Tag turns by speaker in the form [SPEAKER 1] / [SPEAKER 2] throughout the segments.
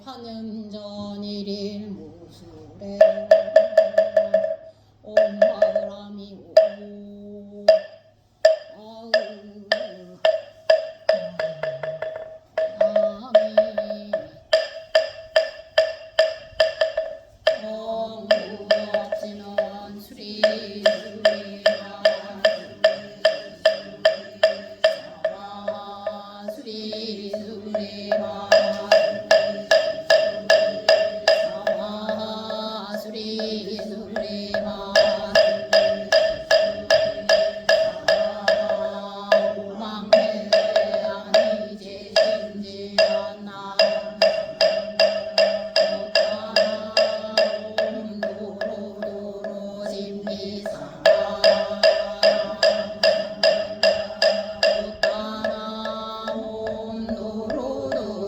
[SPEAKER 1] 파년전일일 무술에 옴마그라미 오 아우 아미 엉무없지는 수리 옴 노로노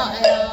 [SPEAKER 1] 나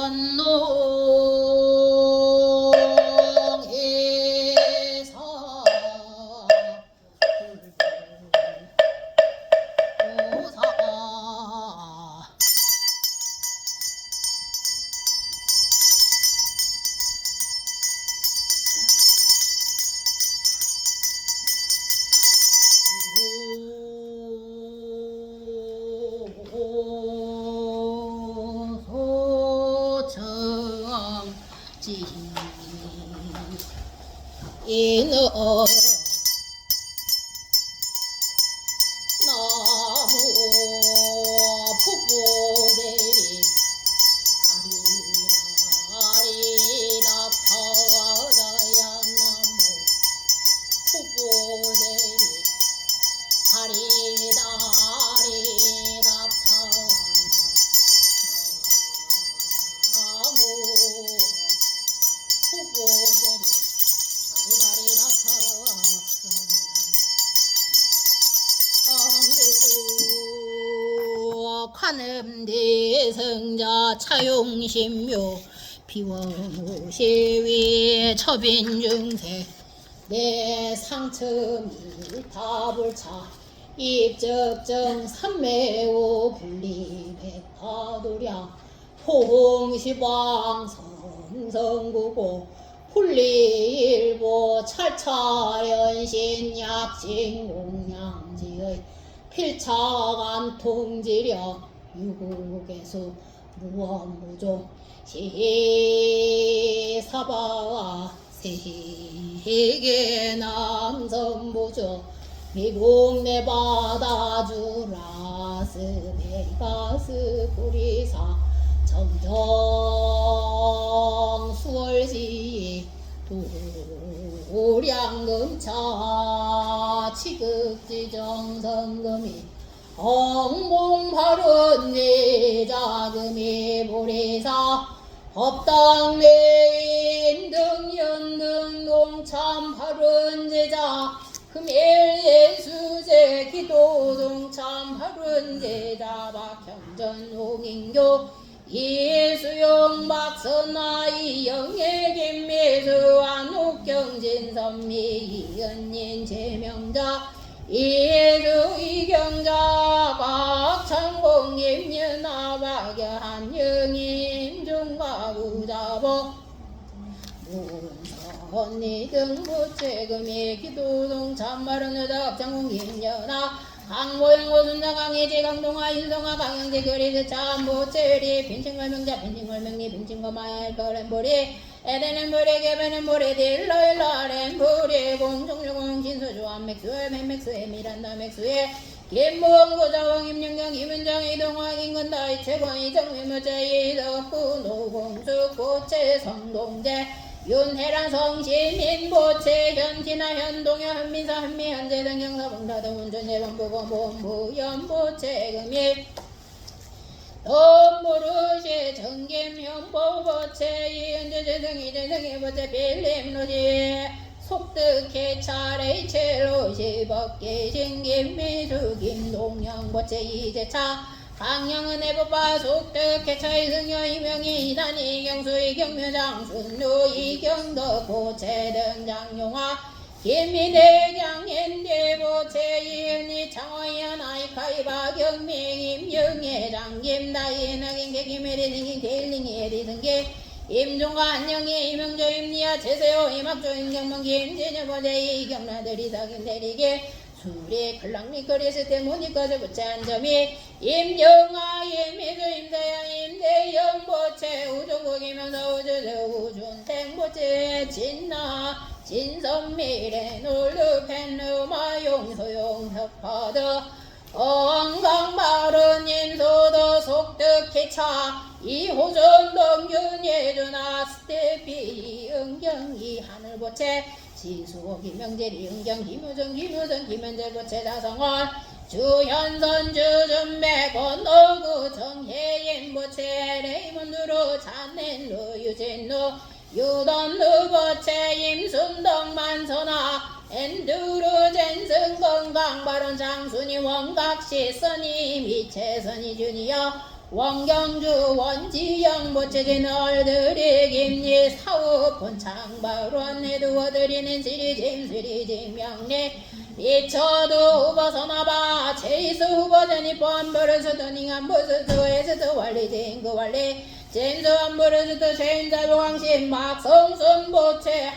[SPEAKER 1] 전농해사 불보사 소청지 이는 나무 푸고대리 다리다리 나타다야 나무 푸고대리 다리다리 나타다 나무 푸고대리 다리다리 나타다 관음대성자 차용신묘 비원무시위 처빈중세 내 상처미 다불차 입적정 삼매오 분리백 파도량 홍시방 성성구고 풀리일보 찰차련신 약진공양지의 필차감 통지려 유국에서 무언무종 시사바와 세계 남성부조 미국 내바다주라 스베가스 구리사 점정 수월시 도량금차 치극지정성금이 엉봉바른 내자금이 보리사 법당 내인 등연등 동참 바른 제자 금일예수제 기도 동참 바른 제자 박현전 홍인교 이수용 박선아 이영애 김미수 안옥경 진선미 이은인 제명자 이수 이경자 박창공 김윤아 박여한 영임 중과구자보 문선이 등부채금이 기도동 참마른 여자 박창공 김연아 강모영 오순자 강혜지 강동아 인성아 강영재 거리드 참보채리 빈칭걸명자 빈칭걸명리 빈칭거마을 거렌보리 에덴엔보리 개베넨보리 딜러일라렌보리 공종조공 진소조한 맥수에 맨맥수에 미란다 맥수에 김무원 고자왕 임영경 김은정 이동왕 인근다 이채권 이정미무자 이덕구 노공수 고채 성동재 윤혜란 성신 인보채 현티나 현동여 현민사 현미 현재 등경사 봉다등 운전 예방보고 본부 연보채 금일 돈부르시 정김 현보보채 이현재 재승이 재승이 보채 빌림로지 속득해 차례 채로시 법계 신김미수 김동영보채 이재차 강영은 해법바 속득해 차이승여 이명희 이단이 경수 이경묘장 순루 이경덕 보채 등장용화 김미대경 현대보채 이은희 창화연 아이카이 박영명 임영애 장김 나이은하긴 개김혜리 등긴 대일링이 해리 등기 임종과 한영희 이명조 임리아 제세호 임학조 임경문 김진여보채 이경라들이 사긴 대리게 수리 클랑미 거리스 때문이까지 부채 한점이 임영아 임미주 임대양 임대영 보채 우종국이면서 우주주 우준탱보채 진나 진선미래 놀루 펜루마 용소용 혁파드 엉강마른 임소도 속득기차 이호전 동균예주나 스테피 은경이 하늘보채 지수호 김명재리 은경 김효정 김효정 김현재 보채 자성원 주현선 주준배 권노구 정혜인 보채 레이몬드로 잔넨루 유진루 유던루 보채 임순덕 만선아 엔두르 젠승 건강 바른 장순이 원각시 써니 미채선이 주니여 원경주 원지영 모체진 얼들이 김리 사업 본창 발원 해두어드리는 시리짐 명리 이처도 후보 선화바 제이스 후보 전이 뻔버릇스도 닝한 부스스에스도 원리진 그 원리 젠수 한버릇스도 죄인자부 황신 막성순 보채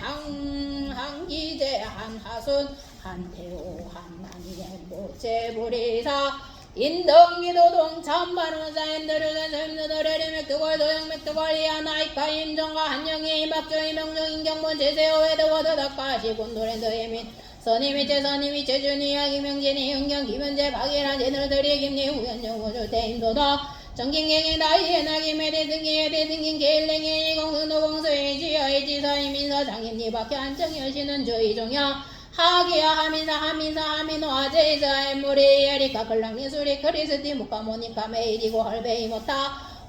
[SPEAKER 1] 한기제 한하순 한태호 한난이의 모채 부리사 인덕기도동 참반원사 인도르는 샘누더레리 맥두걸 도영 맥두걸 이하나이카 인정과 한영이 막조이 명정 인경본 제세호 에드워드 덕가시 곤도랜드 예민 선임이 제선임이 제준이 야기명진이 흥경 김현재 박일한 제너들이 김리 후연정 호주 대임도다 정긴경이 나이에 나기메 대승기에 대승긴 계일랭이 공수노 공수의 지하의 지사의 민서 장임리 박해 한정여시는 저이종야 하기야 하민사 하민호 아제이자 엠무리 에리카 클랑니 수리 크리스티 무카모니카 메이리고 헐베이 못타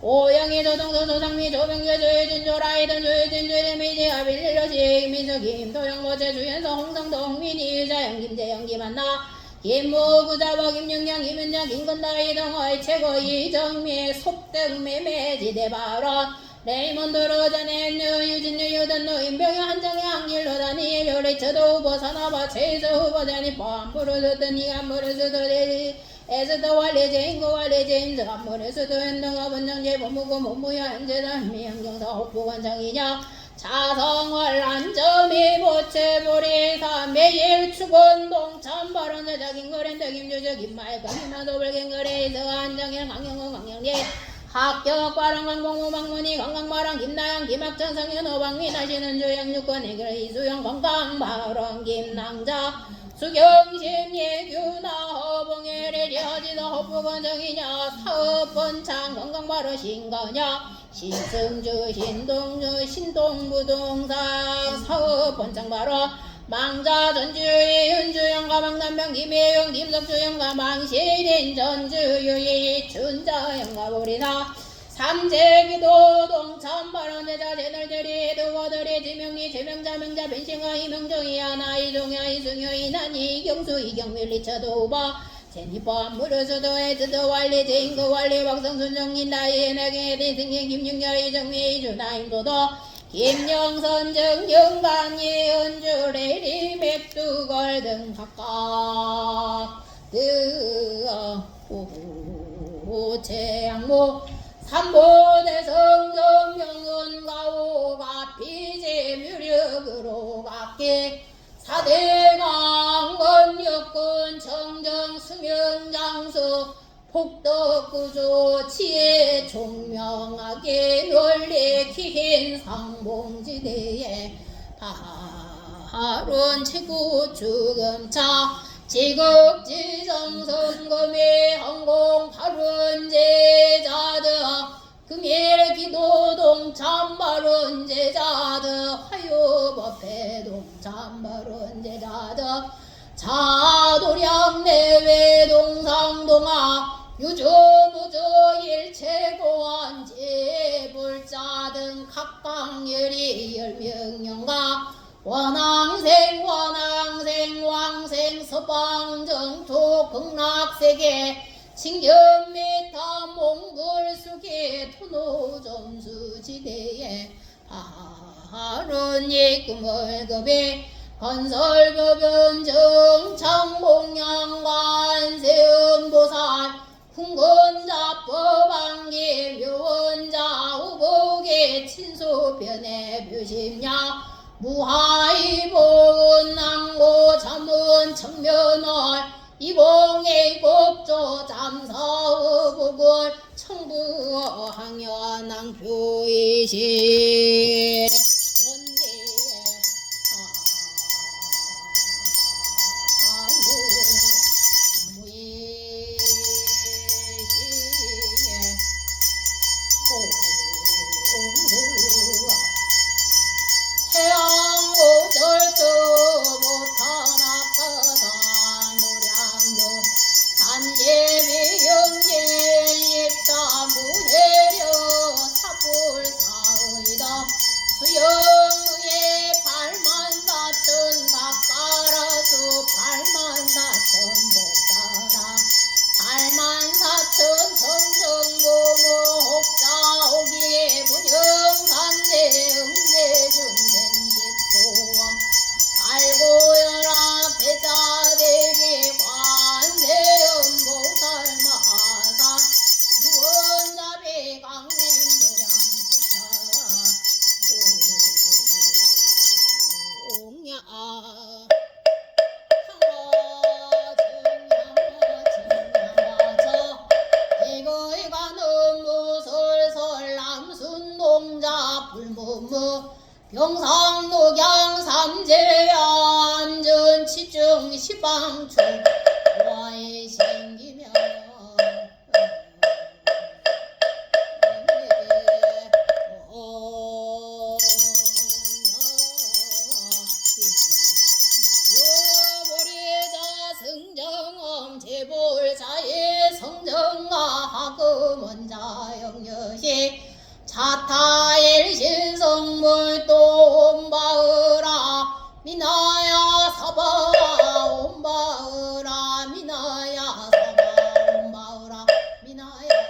[SPEAKER 1] 오영이 조동서 조상미 조병규 조유진 조라이든 조유진 조유미지 아빌리러시 민서 김도영보제 주연서 홍성도 홍민이 유자영 김재영 김한나 김무구자와 김윤경 김윤정 김건다이 동호의 최고 이정미 속등 매매지대 발언 레이몬드 로자네 유진유 유던노 인병이 한정의 한길로 다니 요리처도 후보 산업화 최수 후보자니 뻔부르스더니 안부르스더니 에스더 완리제인고 완리제인스 안부르스더 현동아 본정제 법무고 법무야 현재다 미영경사 업부관장이냐 자성월 안점이 보채보리사 매일 축원동 참발언 저작인 거랜드 김주저 김말가 김마도불 거래에서 안정일 강영호 강영리 합격 과랑 강봉우 박문희 건강마랑 김나영 김학전 성현호 박민하시는 조영 유권 해결 이수영 건강마랑 김낭자 수경심 예규나 허봉해를 여지도 허부건정이냐 사업번창 건강마루 신거냐 신승주 신동주 신동부동상 사업번창마루 망자 전주유이 윤주영과 망남병 김혜영 김석주영과 망시린 전주유이 춘자영과 보리사 삼재기도 동참발언 제자 제널들이 두어들이 지명리 제명자 명자 변신과 이명종이 하나 이종야 이승효 이난이 이경수 이경밀 리처도 후보 제니법 무르수도 에드도 완리 제인거 완리 박성순 정인 나이 내게 대승의 김윤열 이정미 이주나 임도도 김영선 정영강이 은주레리 맥두걸 등 각각 최양모 삼보대성 정명은 가오가 비제뮤력으로 각계 사대강원 역군 청정 수명장수 폭덕구조 치에 총명하게 널리 키힌 상봉지대에 발원 최고 주금차 지극지정선검의 항공 발원 제자들 금일 기도동 참발원 제자들 화요법회동 참발원 제자들 자도량 내외 동상동아 유조무조 일체고원 제불자 등 각광열이 열명령가 원왕생 왕생 서방정토 극락세계 칭견메타 몽골수계 토노점수지대에 발언이 금월급에 건설법연 정창봉양관 세음보살 훈건자법왕계 묘원자 후복의 친소변의 묘심야 무하이복은 낭고 잠은 청면월 이봉의 곡조 잠사의복을 청부항연왕 교이시 영상녹양 삼재암전 치중 시방충 와에 생기며 성정엄 재볼자의 성정아 하금원자 영여시 자타일 신성물도 온바으라 미나야 사바라 온바으라 미나야 사바 온바으라 미나야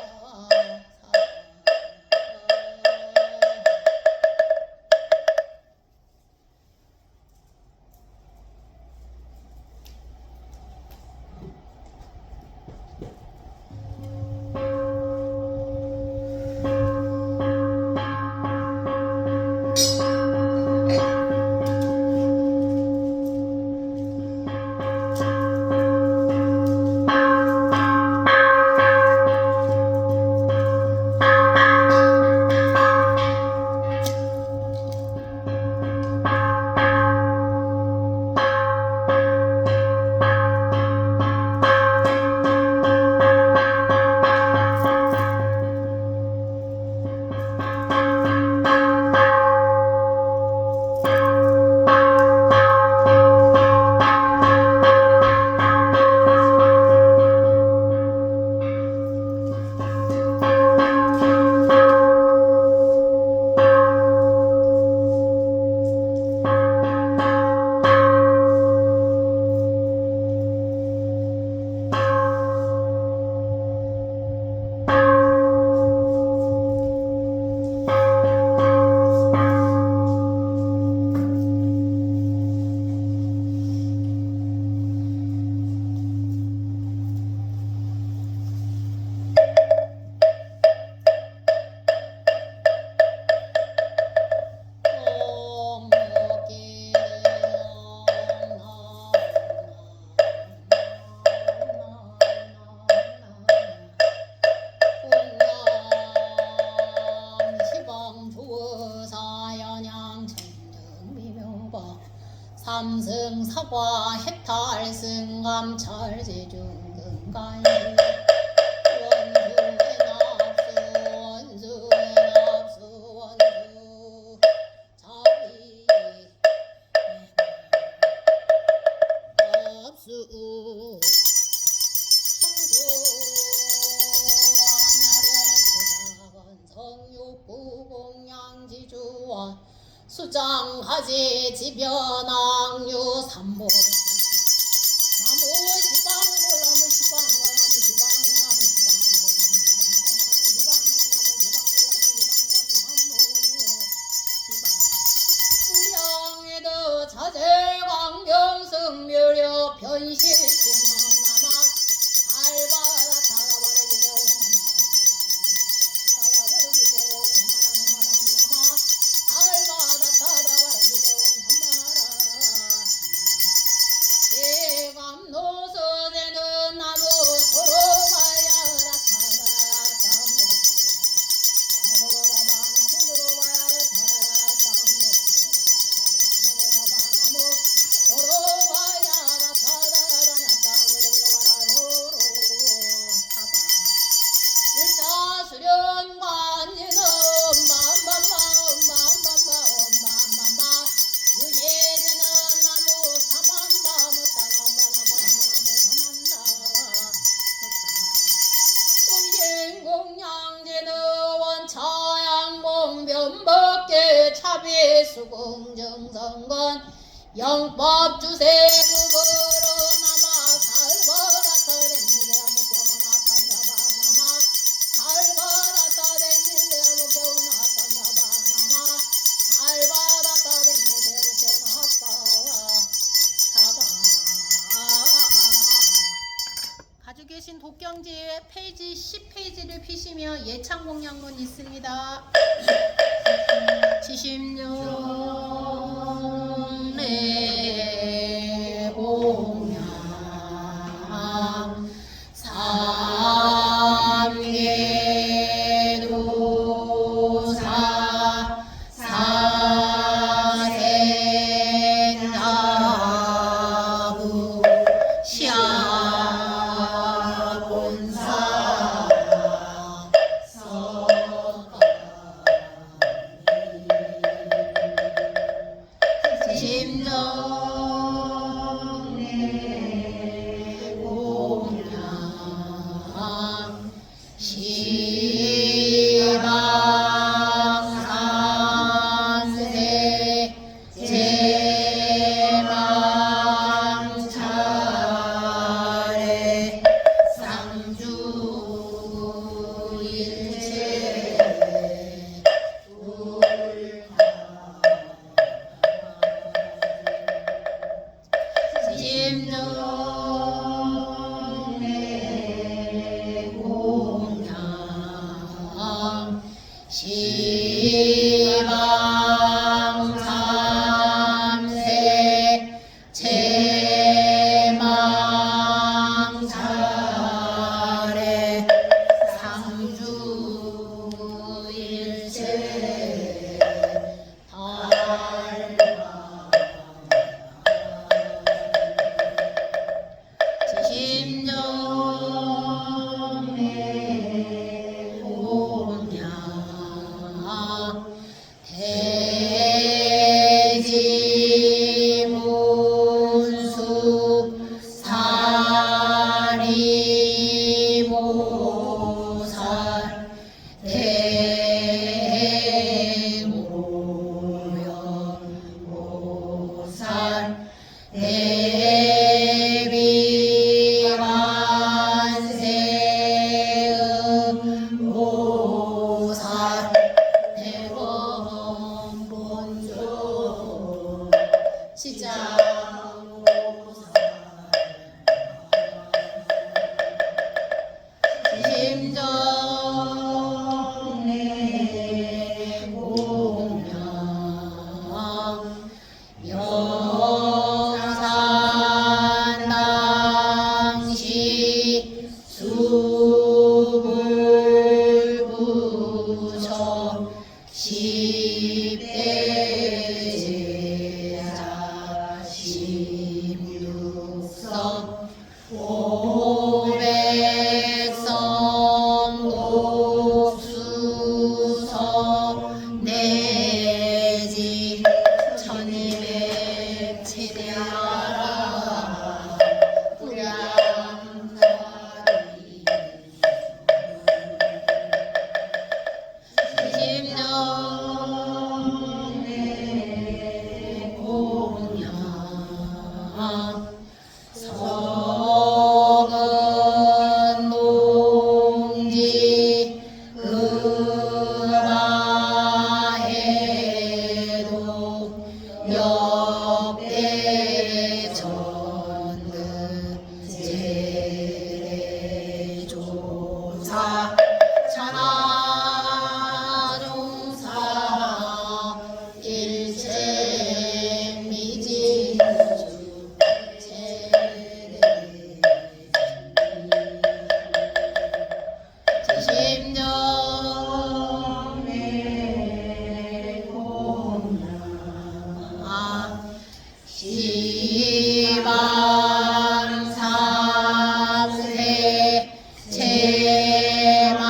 [SPEAKER 1] 삼승 사과 해탈 승감 철제중근가이 원수의 납수 원수의 납수 원수 자비 납수 상수 나를 성육부 공양지주원 수장하지 지변왕유 삼모 나무 시방고 나무 시방고 나무 시방고 나무 시방고 나무 시방고 무량에도 자재광경승 묘려 변실지는 남아 알바다 다가버리기로 노소되는 나무 서로 가야라 일자 수련관지는 맘맘맘맘맘맘맘맘맘 유예되는 나무 사만다 못다 공양제는 원차양봉 변법계 차비수공정성건 영법주세 부부로 남아 살바다 터댕기려 무경은 아까냐바 남아 살바다 터댕기려 무경은 아까냐바 남아 살바다 터댕기려 무경은 아까 사바 가지고 계신 독경지의 페이지 10페이지를 피시면 예창공양문 있습니다. 지심령 내공양 삼계도사 시방산세 제망차례 상주일체 심정의 공양 시방삼세 제망차례 상주일체 지심정의 공양 대지문수 사리모살 대모연모살 대비완세음모살 대원본조 시장모살 심정의 공양 영산당시 수불부처 십대제자 십육성 오백성 옥수서 내지 천이백 체대하라 불량자리 심정의 공양 석은농지 금화해도 역대전득 제조사 천하종사 일체 미진주 지심정의 공양 시방삼세 제망차례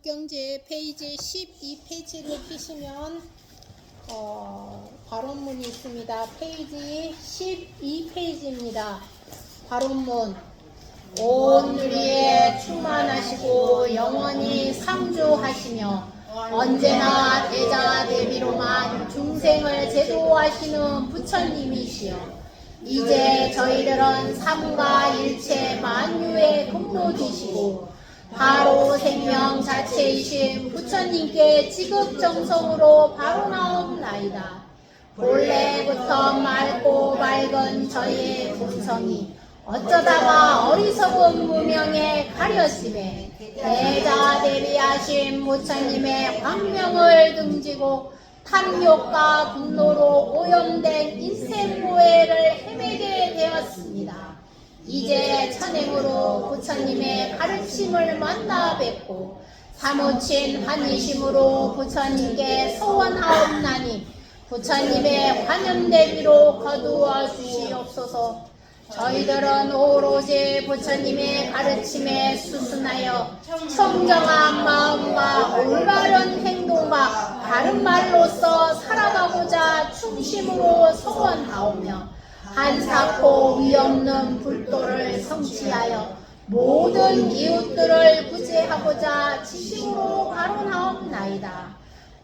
[SPEAKER 2] 육경제 페이지 12페이지를 펴시면 발언문이 있습니다. 페이지 12페이지입니다. 발언문. 온 누리에 충만하시고 영원히 상주하시며 언제나 대자 대비로만 중생을 제도하시는 부처님이시여, 이제 저희들은 삼가 일체 만유의 근무 되시고 바로 생명 자체이신 부처님께 지극정성으로 발언하옵나이다. 본래부터 맑고 맑은 저희의 본성이 어쩌다가 어리석은 무명에 가렸음에 대자대비하신 부처님의 광명을 등지고 탐욕과 분노로 오염된 인생고해를 헤매게 되었습니다. 이제 천행으로 부처님의 가르침을 만나 뵙고 사무친 환희심으로 부처님께 소원하옵나니 부처님의 환연대비로 거두어 주시옵소서. 저희들은 오로지 부처님의 가르침에 수순하여 청정한 마음과 올바른 행동과 바른 말로서 살아가고자 충심으로 소원하오며 한사코 위없는 불도를 성취하여 모든 이웃들을 구제하고자 지심으로 발언하옵나이다.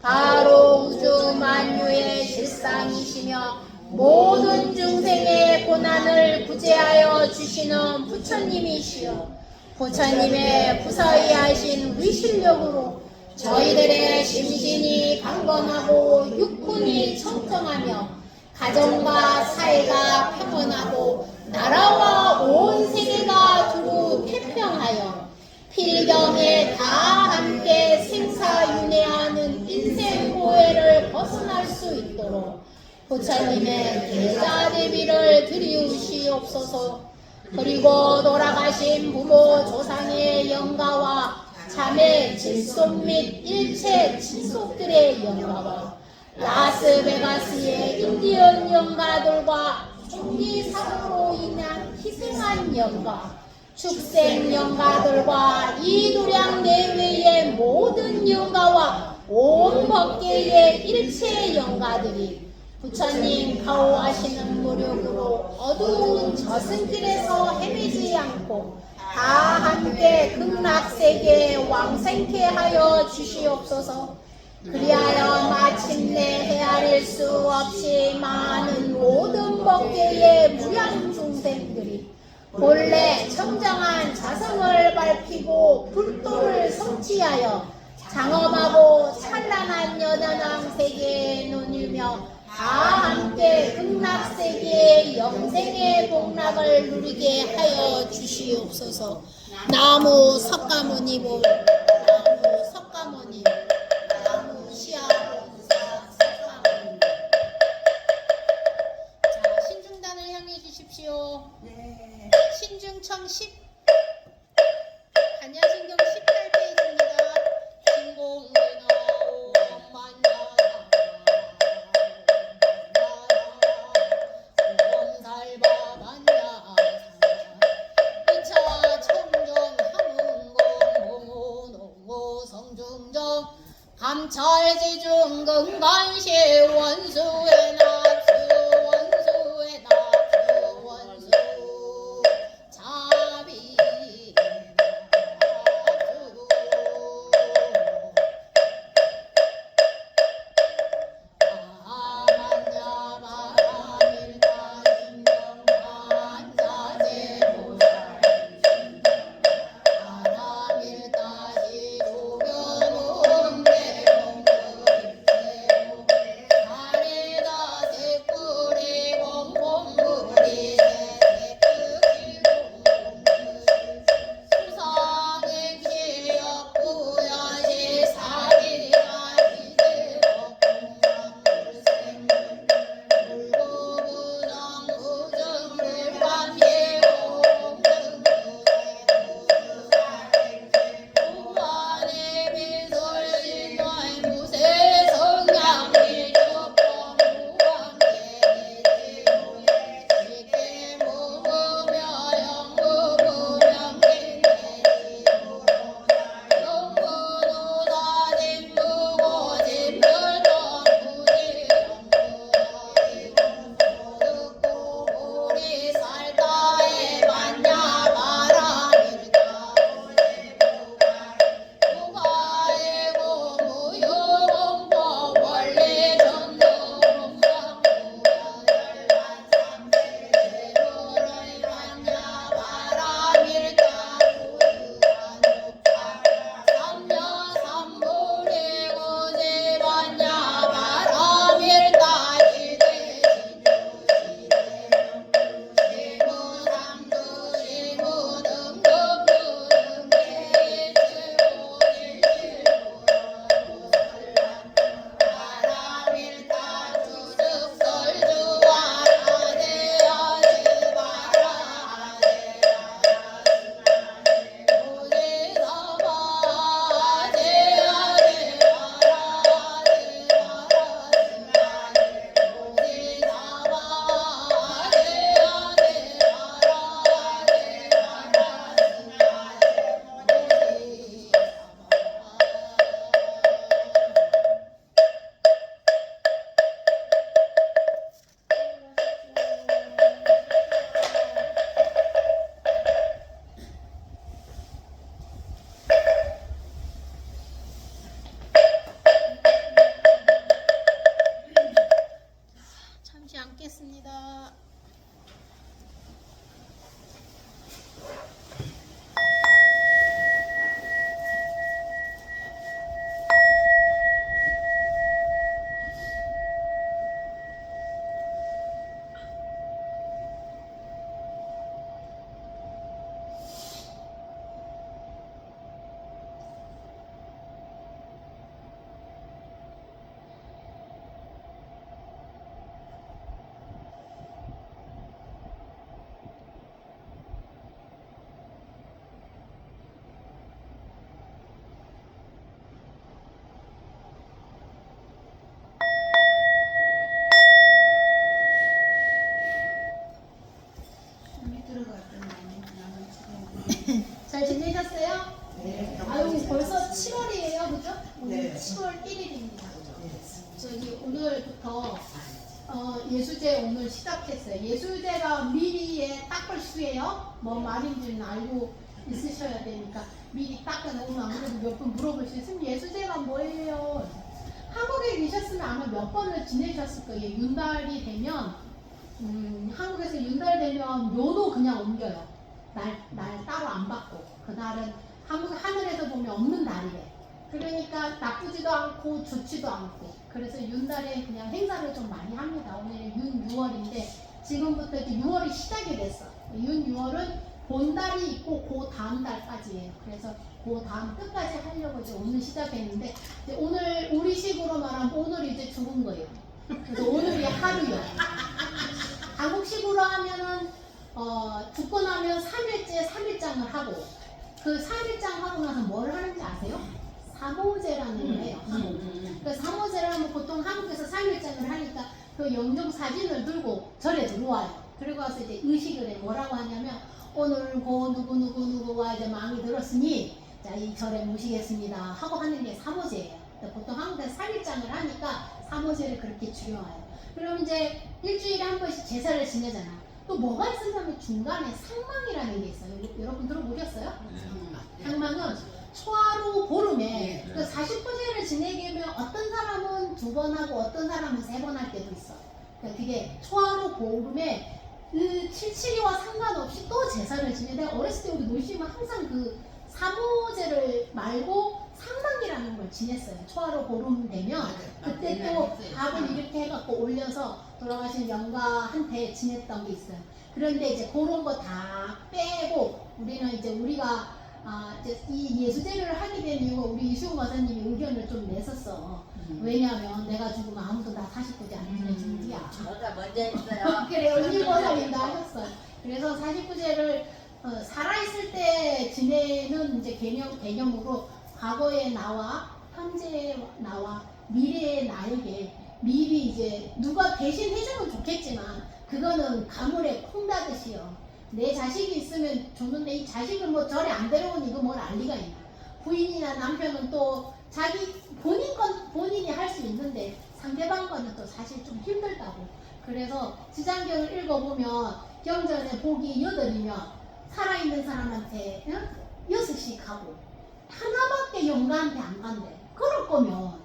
[SPEAKER 2] 바로 우주 만유의 실상이시며 모든 중생의 고난을 구제하여 주시는 부처님이시여, 부처님의 부사히 하신 위실력으로 저희들의 심신이 강건하고 육군이 청정하며 가정과 사회가 평온하고 나라와 온 세계가 두루 태평하여 필경에 다 함께 생사윤회하는 인생고해를 벗어날 수 있도록 부처님의 대자대비를 드리우시옵소서. 그리고 돌아가신 부모 조상의 영가와 자매 질속 및 일체 친속들의 영가와 라스베가스의 인디언 영가들과 총기 사고로 인한 희생한 영가, 축생 영가들과 이도량 내외의 모든 영가와 온 법계의 일체 영가들이 부처님 가호하시는 무력으로 어두운 저승길에서 헤매지 않고 다 함께 극락세계에 왕생케 하여 주시옵소서. 그리하여 마침내 헤아릴 수 없이 많은 모든 법계의 무량 중생들이 본래 청정한 자성을 밝히고 불도를 성취하여 장엄하고 찬란한 연연한 세계에 눈이며 다 함께 극락세계의 영생의 복락을 누리게 하여 주시옵소서. 나무 석가모니보, 나무 석가모니, 나무 시아본사 석가모니. 자, 신중단을 향해 주십시오.
[SPEAKER 1] 네.
[SPEAKER 2] 신중청 10, 반야신경 18페이지입니다. 신공문하오 만나다 감찰지중 근간시 원수의 납수 원수의 납수 원수 자비 받겠습니다. 잘 지내셨어요?
[SPEAKER 1] 네.
[SPEAKER 2] 아유 벌써 7월이에요, 그죠? 오늘
[SPEAKER 1] 네.
[SPEAKER 2] 7월 1일입니다. 저기 오늘부터 예수제 오늘 시작했어요. 예수제가 미리에 닦을 수예요. 뭐 말인지는 알고 있으셔야 되니까 미리 닦아놓으면 아무래도 몇 번 물어볼 수 있으면 예수제가 뭐예요? 한국에 계셨으면 아마 몇 번을 지내셨을 거예요. 윤달이 되면 한국에서 윤달 되면 묘도 그냥 옮겨요. 날 따로 안 받고 그날은 한국 하늘에서 보면 없는 날이래. 그러니까 나쁘지도 않고 좋지도 않고 그래서 윤달에 그냥 행사를 좀 많이 합니다. 오늘은 윤 6월인데 지금부터 이제 6월이 시작이 됐어. 윤 6월은 본달이 있고 그 다음 달까지예요. 그래서 그 다음 끝까지 하려고 이제 오늘 시작했는데 이제 오늘 우리식으로 말하면 오늘 이제 죽은 거예요. 그래서 오늘이 하루요. 한국식으로 하면은 죽고 나면 3일째 3일장을 하고 그 3일장 하고 나서 뭘 하는지 아세요? 사모제라는 걸 해요. 그 사모제를 하면 보통 한국에서 3일장을 하니까 그 영정 사진을 들고 절에 들어와요. 그리고 와서 이제 의식을 해. 뭐라고 하냐면 오늘 고 누구누구누구가 이제 마음이 들었으니 자 이 절에 모시겠습니다 하고 하는 게 사모제예요. 보통 한국에서 3일장을 하니까 사모제를 그렇게 줄여와요. 그럼 이제 일주일에 한 번씩 제사를 지내잖아. 또 뭐가 있었냐면 중간에 상망이라는 게 있어요. 여러분 들어보셨어요? 상망은 초하루 보름에 그 40구제를 지내게 되면 어떤 사람은 2번 하고 어떤 사람은 3번 할 때도 있어. 그러니까 그게 초하루 보름에 그 칠칠이와 상관없이 또 제사를 지내. 내가 어렸을 때 우리 놀시면 항상 그 사모제를 말고 상당이라는 걸 지냈어요. 초하루 보름 되면 그때 또 밥을 이렇게 해갖고 올려서 돌아가신 영가한테 지냈던 게 있어요. 그런데 이제 그런 거 다 빼고 우리는 이제 우리가 이제 이 예수제를 하게 된 이유가 우리 이수용 과사님이 의견을 좀 냈었어. 왜냐하면 내가 죽으면 아무도 나 49제 안 지내주는 거야.
[SPEAKER 3] 저가 먼저 했어요.
[SPEAKER 2] 그래 언니 과사님도 하셨어요. 그래서 49제를 살아있을 때 지내는 이제 개념으로 과거의 나와 현재의 나와 미래의 나에게 미리 이제 누가 대신 해주면 좋겠지만 그거는 가물에 콩 닫듯이요. 내 자식이 있으면 좋는데 이 자식을 뭐 절에 안 데려오니 이거 뭘 알리가 있나. 부인이나 남편은 또 자기 본인 건 본인이 할 수 있는데 상대방 거는 또 사실 좀 힘들다고. 그래서 지장경을 읽어보면 경전에 복이 8이면 살아있는 사람한테 6씩 하고 하나밖에 영가한테 안 간대. 그럴 거면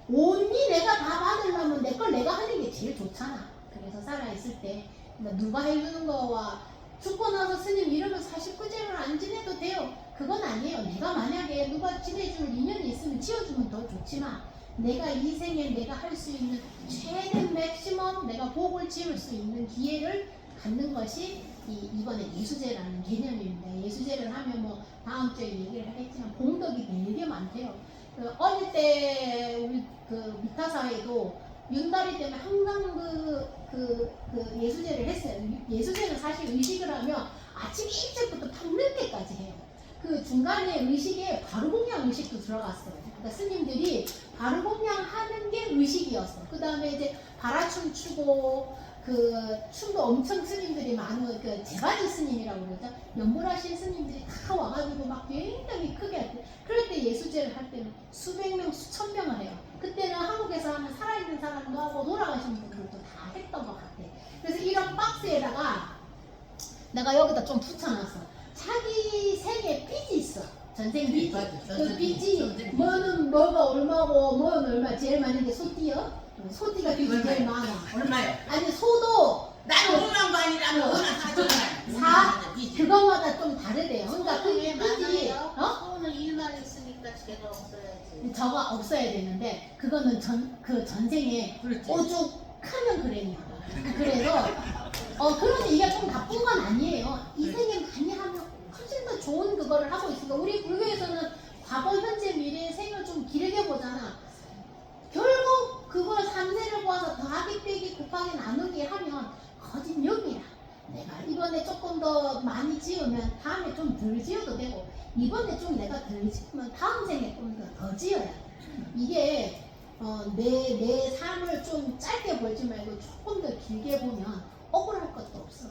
[SPEAKER 2] 온니 내가 다 받으려면 내 걸 내가 하는 게 제일 좋잖아. 그래서 살아있을 때 누가 해주는 거와 죽고 나서 스님 이러면 49제를 안 지내도 돼요. 그건 아니에요. 내가 만약에 누가 지내줄 인연이 있으면 지어주면 더 좋지만 내가 이 생에 내가 할 수 있는 최대 맥시멈 내가 복을 지을 수 있는 기회를 갖는 것이 이번에 예수제라는 개념입니다. 예수제를 하면 뭐 다음 주에 얘기를 하겠지만 공덕이 되게 많대요. 어릴 때 우리 그 미타사에도 윤달이 때문에 항상 그 예수제를 했어요. 예수제는 사실 의식을 하면 아침 일찍부터 밤늦 때까지 해요. 그 중간에 의식에 바루공양 의식도 들어갔어요. 그러니까 스님들이 바루공양 하는 게 의식이었어. 그 다음에 이제 바라춤 추고 그 춤도 엄청 스님들이 많은 그 제바지 스님이라고 그러죠. 연불하신 스님들이 다 와가지고 막 굉장히 크게 할 때, 그럴 때 예수제를 할 때는 수백 명, 수천 명을 해요. 그때는 한국에서 하는 살아있는 사람도 하고 돌아가신 분들도 다 했던 것 같아. 그래서 이런 박스에다가 내가 여기다 좀 붙여놨어. 자기 생에 빚이 있어. 전생 빚이. 그 빚이 뭐는 뭐가 얼마고 뭐는 얼마 제일 많은 게 소띠요. 소띠가 빚이 제일 많아.
[SPEAKER 3] 얼마요?
[SPEAKER 2] 아니 소도
[SPEAKER 3] 나는 5만 원이라면 얼마
[SPEAKER 2] 그것마다 좀 다르대요. 그러니까 그
[SPEAKER 1] 왜
[SPEAKER 2] 빚이
[SPEAKER 1] 많아요? 오늘 일만 했으니까 제가 없어야지.
[SPEAKER 2] 저가 없어야 되는데 그거는 그 전생에
[SPEAKER 3] 그렇지.
[SPEAKER 2] 오죽하면 그랬냐. 그래서 그런데 이게 좀 나쁜 건 아니에요. 이 생에 많이 하면 훨씬 더 좋은 그거를 하고 있으니까 우리 불교에서는 과거, 현재, 미래 생을 좀 길게 보잖아. 결국 그걸 3세를 보아서 더하기 빼기 곱하기 나누기 하면 거짓력이야. 내가 이번에 조금 더 많이 지으면 다음에 좀 덜 지어도 되고 이번에 좀 내가 덜 지으면 다음 생에 좀 더 지어야 돼. 이게 내 삶을 좀 짧게 보지 말고 조금 더 길게 보면 억울할 것도 없어.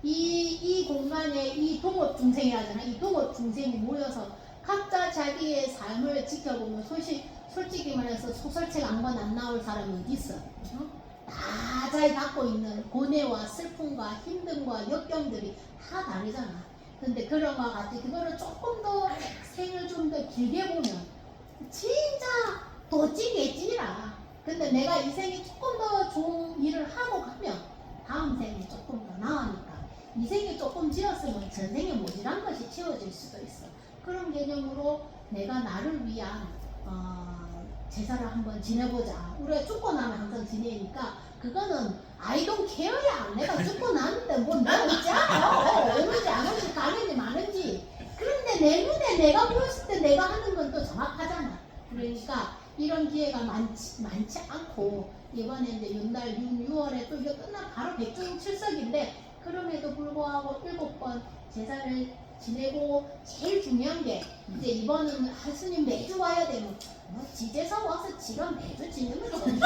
[SPEAKER 2] 이 공간에 이 동업 중생이라잖아. 이 동업 중생이 모여서 각자 자기의 삶을 지켜보면 솔직히 말해서 소설책 한 권 안 나올 사람이 어디 있어? 다 잘 갖고 있는 고뇌와 슬픔과 힘듦과 역경들이 다 다르잖아. 근데 그런 것 같아. 그거를 조금 더 생을 좀 더 길게 보면 진짜 도찐개찐이라. 근데 내가 이 생에 조금 더 좋은 일을 하고 가면 다음 생에 조금 더 나으니까 이 생에 조금 지었으면 전생에 모자란 것이 채워질 수도 있어. 그런 개념으로 내가 나를 위한 제사를 한번 지내보자. 우리가 죽고 나면 항상 지내니까 그거는 I don't care야. 내가 죽고 나는데 뭐 내가 어찌하냐. 오는지 안 오는지 가는지 마는지. 그런데 내 눈에 내가 보였을 때 내가 하는 건 또 정확하잖아. 그러니까 이런 기회가 많지 않고 이번에 이제 연달 6월에 또 이거 끝나 바로 백중칠석인데 그럼에도 불구하고 7번 제사를 지내고 제일 중요한 게 이제 이번은 하스님 매주 와야 되면 지제사 와서 지가 매주 지내면 좀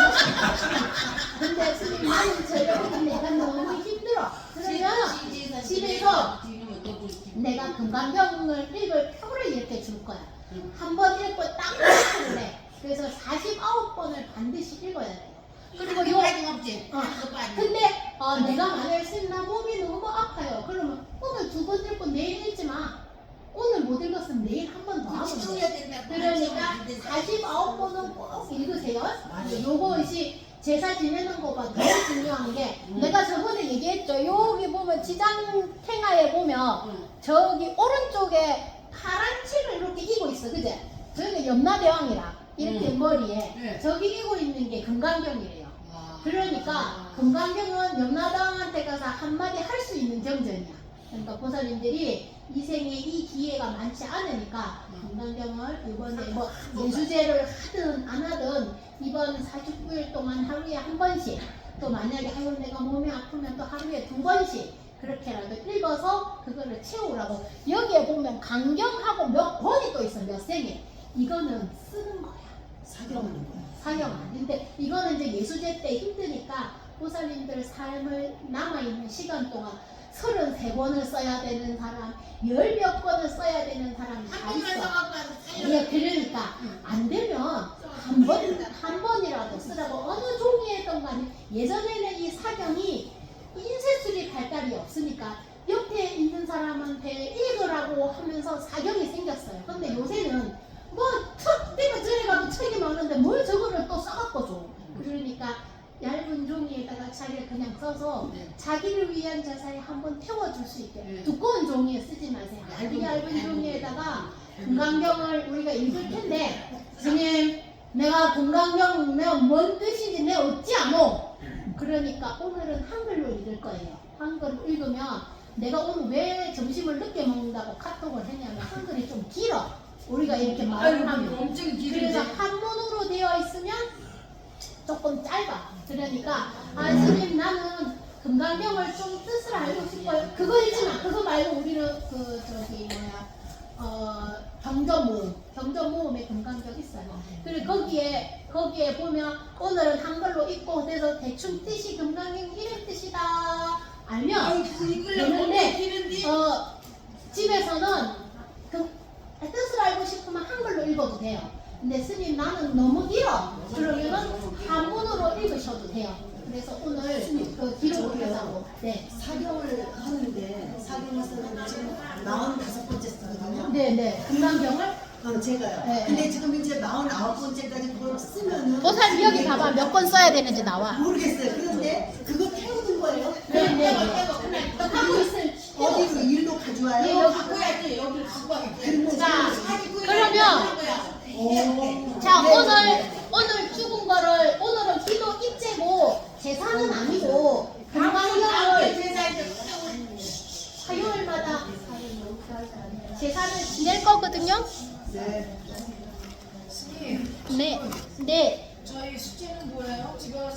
[SPEAKER 2] 근데 스님 나는 저녁에 내가 너무 힘들어. 그러면 집에서 내가 금강경을 읽을 표를 이렇게 줄 거야. 한 번 읽고 딱 그래. 그래서 49번을 반드시 읽어야 돼. 그리고 요
[SPEAKER 3] 없지.
[SPEAKER 2] 근데 내가 만약에 스님 나 몸이 너무 아파요. 그러면 오늘 2번 읽고 내일 읽지 마. 오늘 못 읽었으면 내일 한 번 더 하면 돼. 그러니까 49번은 꼭 읽으세요. 요것이 제사 지내는 것보다 더 중요한 게 내가 저번에 얘기했죠. 여기 보면 지장탱화에 보면 저기 오른쪽에 파란 책을 이렇게 이고 있어. 그제? 저기 염라대왕이라 이렇게 머리에 저기 이고 있는 게 금강경이래요. 그러니까 금강경은 염라대왕한테 가서 한마디 할 수 있는 경전이야. 그러니까 보살님들이 이 생에 이 기회가 많지 않으니까 금강경을 이번에 뭐 예수제를 하든 안 하든 이번 49일 동안 하루에 한 번씩 또 만약에 아유 내가 몸이 아프면 또 하루에 2번씩 그렇게라도 읽어서 그거를 채우라고. 여기에 보면 강경하고 몇 번이 또 있어. 몇 생에. 이거는 쓰는 거야.
[SPEAKER 3] 사경하는 거야.
[SPEAKER 2] 사경아. 근데 이거는 이제 예수제 때 힘드니까 보살님들 삶을 남아있는 시간 동안 33번을 써야 되는 사람, 10몇 번을 써야 되는 사람이 다 있어. 예, 그러니까 안 되면 한 번이라도 쓰라고. 어느 종이에든 간에 예전에는 이 사경이 인쇄술이 발달이 없으니까 옆에 있는 사람한테 읽으라고 하면서 사경이 생겼어요. 근데 요새는 뭐 내가 전에 가도 책이 많은데 뭘 저거를 또 써갖고 줘. 그러니까 얇은 종이에다가 자기를 그냥 써서 자기를 위한 제사에 한번 태워줄 수 있게. 두꺼운 종이에 쓰지 마세요. 얇은 종이에다가 금강경을 우리가 읽을 텐데 스님 내가 금강경 뭔 뜻인지 내 어찌 아노? 그러니까 오늘은 한글로 읽을 거예요. 한글로 읽으면 내가 오늘 왜 점심을 늦게 먹는다고 카톡을 했냐면 한글이 좀 길어. 우리가 이렇게 말을 하면
[SPEAKER 3] 엄청
[SPEAKER 2] 그래서 한문으로 되어 있으면 조금 짧아. 그러니까 스님 나는 금강경을 좀 뜻을 알고 싶어요. 그거 읽지 마. 그거 말고 우리는 경전모음에 금강경 있어요. 그리고 거기에 보면 오늘은 한글로 읽고 그래서 대충 뜻이 금강경 이런 뜻이다 알면 되는데 집에서는 뜻을 알고 싶으면 한글로 읽어도 돼요. 근데 스님 나는 너무 길어. 그러면은 한문으로 읽으셔도 돼요. 그래서 오늘 그 기록을 하자고. 네.
[SPEAKER 4] 사경을 하는데 사경을 쓰는 지금 45번째 쓰거든요.
[SPEAKER 2] 네네. 금강경을
[SPEAKER 3] 제가요.
[SPEAKER 2] 네.
[SPEAKER 3] 근데 지금 이제 49번째까지 그걸 쓰면은
[SPEAKER 2] 보살 여기 봐봐 몇 권 써야 되는지 나와.
[SPEAKER 3] 모르겠어요. 그런데 그거 태우는 거예요?
[SPEAKER 2] 네.
[SPEAKER 3] 하고 있을 어디로 일로 가져와요?
[SPEAKER 2] 예, 여기.
[SPEAKER 1] 바꿔야지. 여기 갖고 와야지.
[SPEAKER 3] 그러면
[SPEAKER 2] 자,
[SPEAKER 3] 사진
[SPEAKER 2] 그러면
[SPEAKER 3] 오.
[SPEAKER 2] 자
[SPEAKER 3] 네.
[SPEAKER 2] 오늘 죽은 거를 오늘은 기도 입제고 제사는 아니고 금방경을 화요일마다 제사를 지낼 거거든요.
[SPEAKER 3] 네.
[SPEAKER 4] 스님,
[SPEAKER 2] 네.
[SPEAKER 4] 저희 숙제는 뭐예요? 지금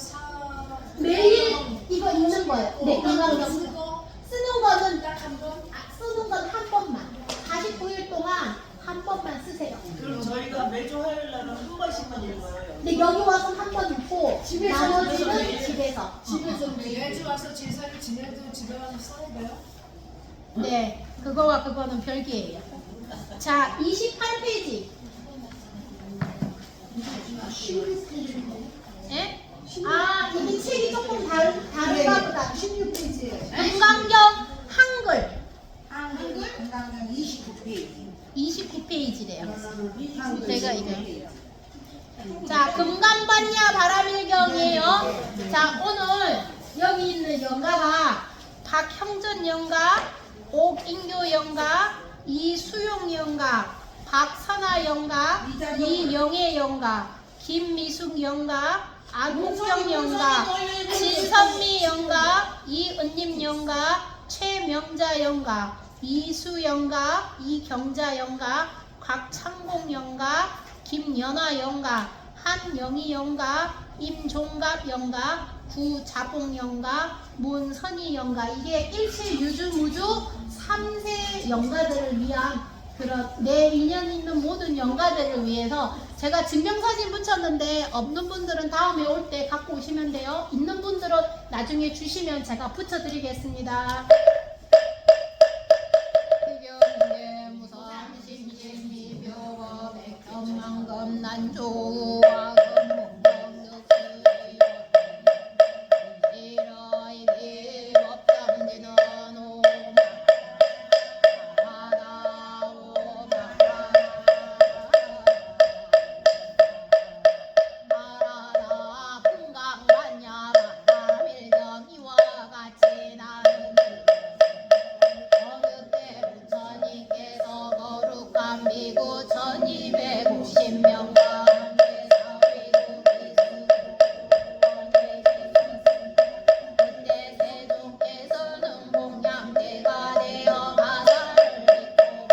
[SPEAKER 2] 매일 이거 읽는 거예요. 네, 금방경
[SPEAKER 4] 쓰는 거
[SPEAKER 2] 쓰는 거는
[SPEAKER 4] 딱 한 번?
[SPEAKER 2] 쓰는 건 한 번만. 49일 동안 한 번만 쓰세요.
[SPEAKER 5] 그럼 저희가 매주 화요일 날은 한 번씩만 읽어요.
[SPEAKER 2] 근데 여기 와서 한 번 읽고 나머지는 집에서.
[SPEAKER 4] 매주 와서 제사를 지내도 집에 와서 써야 돼요?
[SPEAKER 2] 네, 그거와 그거는 별개예요. 자, 28페이지. 예? 아, 이게 책이 조금 다른가 보다.
[SPEAKER 3] 16페이지에
[SPEAKER 2] 금강경 한글
[SPEAKER 3] 한글 건강장 29페이지.
[SPEAKER 2] 29페이지래요. 제가 이거. 자, 금강반야 바라밀경이에요. 자, 오늘 여기 있는 영가가 박형전 영가, 옥인교 영가, 이수용 영가, 박선아 영가, 이영애 영가, 김미숙 영가, 안국경 영가, 진선미 영가, 이은님 영가, 최명자 영가, 이수 영가, 이경자 영가, 곽창공 영가, 김연아 영가, 한영희 영가, 임종갑 영가, 구자봉 영가, 문선희 영가. 이게 일체유주무주 3세 영가들을 위한 그런 내 인연 있는 모든 영가들을 위해서 제가 증명사진 붙였는데 없는 분들은 다음에 올 때 갖고 오시면 돼요. 있는 분들은 나중에 주시면 제가 붙여드리겠습니다. 난조와 미국 1250명과 그때 세종께서는 공양대가 되어 가사를 읽고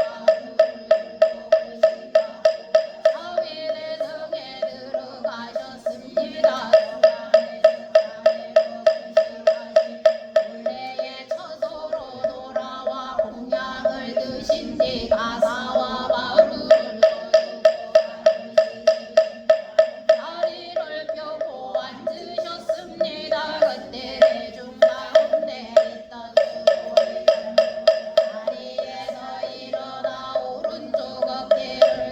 [SPEAKER 2] 사회의 성에 들어가셨습니다. 본래의 처소로 돌아와 공양을 드신 뒤 가사와 마루를 다리를 펴고 앉으셨습니다. 그때 대중 가운데 있던 다리에서 일어나 오른쪽 어깨를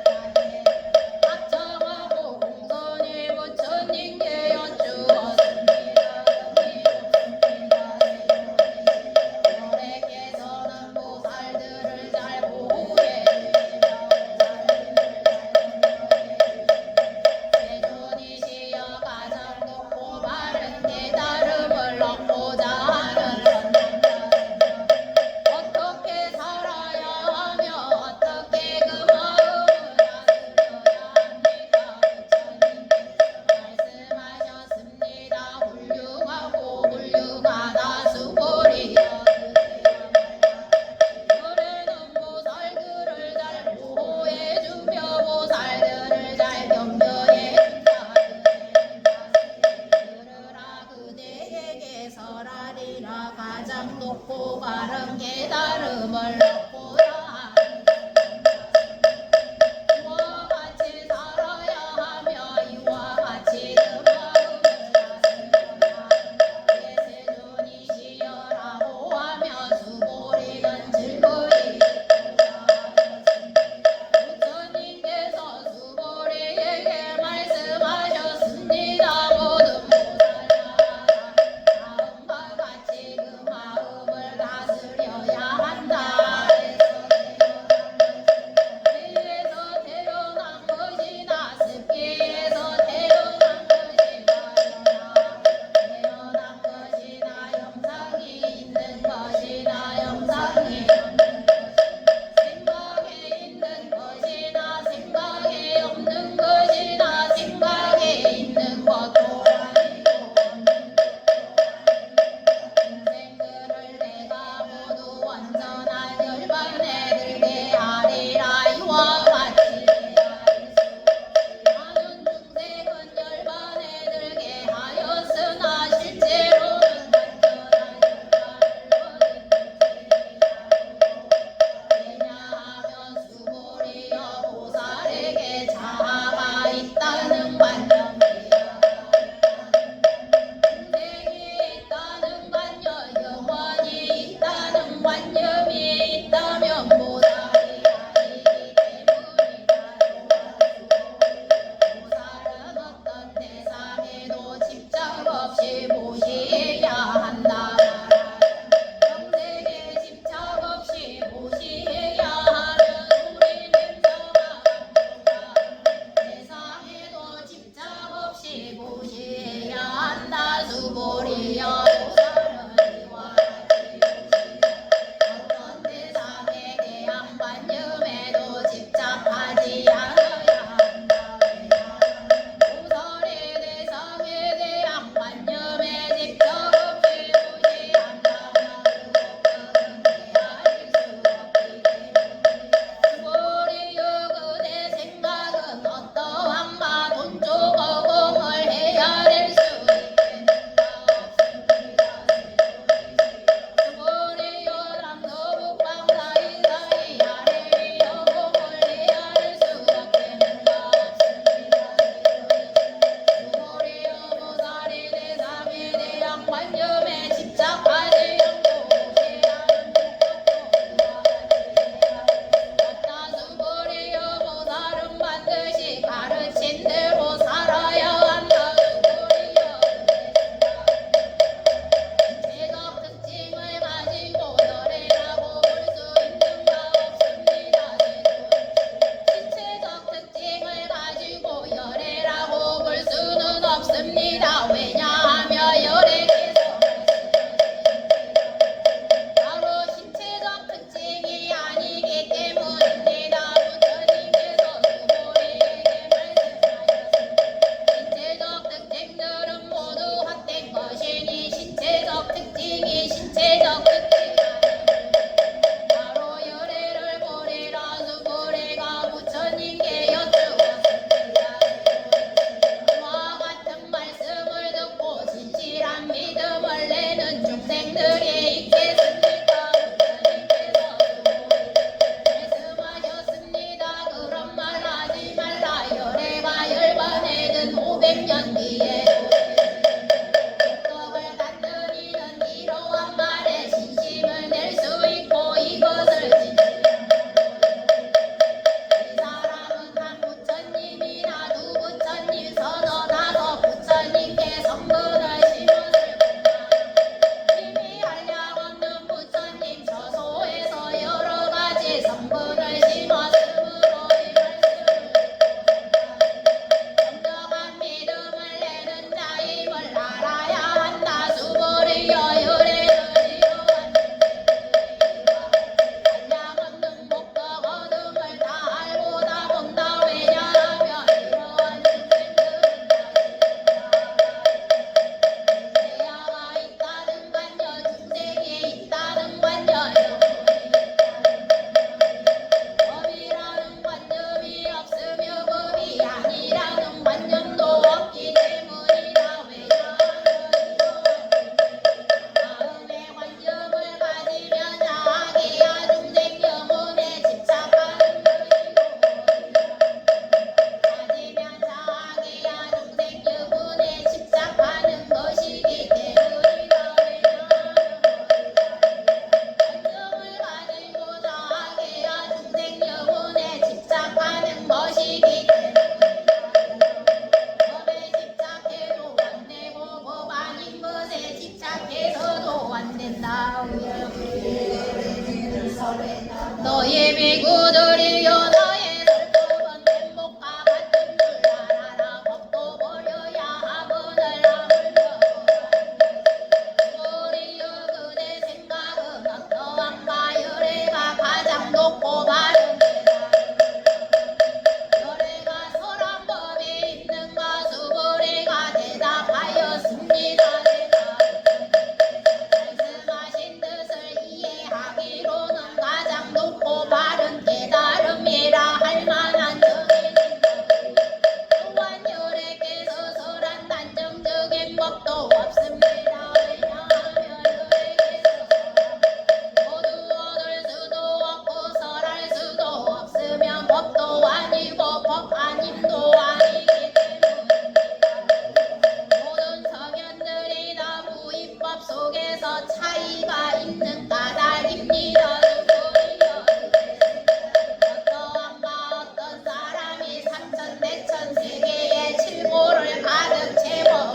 [SPEAKER 2] 드러내고 합창하고 공손히 부처님께 여쭈었습니다. 노래께서는 보살들을 잘 보호해 세존이시여 가장 높고 바른 깨달음을 얻고자 하는 선생님 어떻게 살아야 하며 어떻게 그 마음을 다스려야 합니까? 부처님 말씀하셨습니다. 훌륭하고 훌륭하다 수고리여 노래는 보살들을 잘 보호해주며 보살들을 잘 경배해준다. 들으라 그대에게 설하리라 가장 높고 바른 깨달음을 얻고자 하는 이와 같이 살아야 하며 이와 같이 그 마음을 다스려야 세존이시여라고 하며 수고리는 즐거이 부처님께서 수고리에게 말씀하셨습니다. 모든 보살마다 다음과 같이 그 마음을 다스려야 한다. 없이 모시야 한다. 평생에 집착 없이 모시야 하는 우리는 정하노라. 세상에도 집착 없이 모시야 한다. 수고리여 어떤 대상에 대한 관념에도 집착하지 않아야 한다. 오설의 대상에 대한 관념에 집착 없이 무시한다. 수고리여 그대 생각은 어떠한가. 돈 주고 공을 해야 될 수 있겠는가. 수고리여 남서북방 사이사이 아래 위여 공을 해야 될 수밖에 없는가. 수고리여 보살의 대상에 대한 관념에 집착하지 않고 무시하는 어따 수고리여 보살은 반드시 가르친 대로 살아야 한다. 수고리여 신체적 특징을 가지고 열애라고 볼 수 있는가. 없습니다. 신체적 특징을 가지고 열애라고 볼 수는 없습니다. 왜냐하면 열애께서 바로 신체적 특징이 아니기 때문입니다. 부처님께서 수고리에게 말씀하셨습니다. 신체적 특징들은 모두 헛된 것이니 신체적 특징이 신체적 특징 바로 열애를 보리라. 수고리가 부처님께 여쭈었습니다. 이와 같은 말씀을 듣고 진실한 믿음을 내는 중생들이 있겠습니까? 부처님께서 말씀하셨습니다. 그런 말 하지 말라. 열애가 열반에는 500년 뒤에 덕을 갖는 이는 이러한 말에 진심을 낼 수 있고 이것을 이 사람은 한 부처님이나 두 부처님 서너 다섯 부처님께 성분을 심었을 뿐이다. 힘이 한량 없는 부처님 저소에서 여러 가지 성분을 심었으므로 이 말씀을 정정한 믿음을 내는 자임을 알아야 한다. 수고리여 열애를 이루한 한량 없는 목적 어둠을 다 알고 다 본다. 왜냐하면 이러한 중생들은 대야가 있다는 관념 중생이 있다는 관념 법이라는 관념이 없으며 법이 아니라는 관념도 없기 때문이다. 왜냐하면 마음의 관념을 가지면 자기야 중생 영혼에 집착하는 것이고 가지면 자기야 중생 영혼에 집착하는 것이기 때문이다. 관념을 가지고 자기야 중생 영혼에 집착하는 것이기 법에 집착해도 안 되고 법 아닌 것에 집착해서도 안 된다. 너희 비구들이여 너의 설법은 행복과 같은 줄 알아라. 법도 버려야 학원을 아물며 수고리여 그대 생각은 어떠한가. 열애가 가장 높고 바른 열애가 설한 법이 있는가. 수고리가 대답하였습니다. 말씀하신 뜻을 이해하기로는 가장 높고 바른 깨달음이라 할 만한 정의는 또한 열애께서 설한 단정적인 법도 없습니다. 왜냐하면 열애께서 모두 얻을 수도 없고 설할 수도 없으면 법도 아니고 법 아님도 아니기 때문입니다. 모든 성현들이 다 무위법 속에서 차이가 있는 까닭입니다. 어떠한가. 어떤 사람이 삼천 내천 세계의 칠고를 가득 채워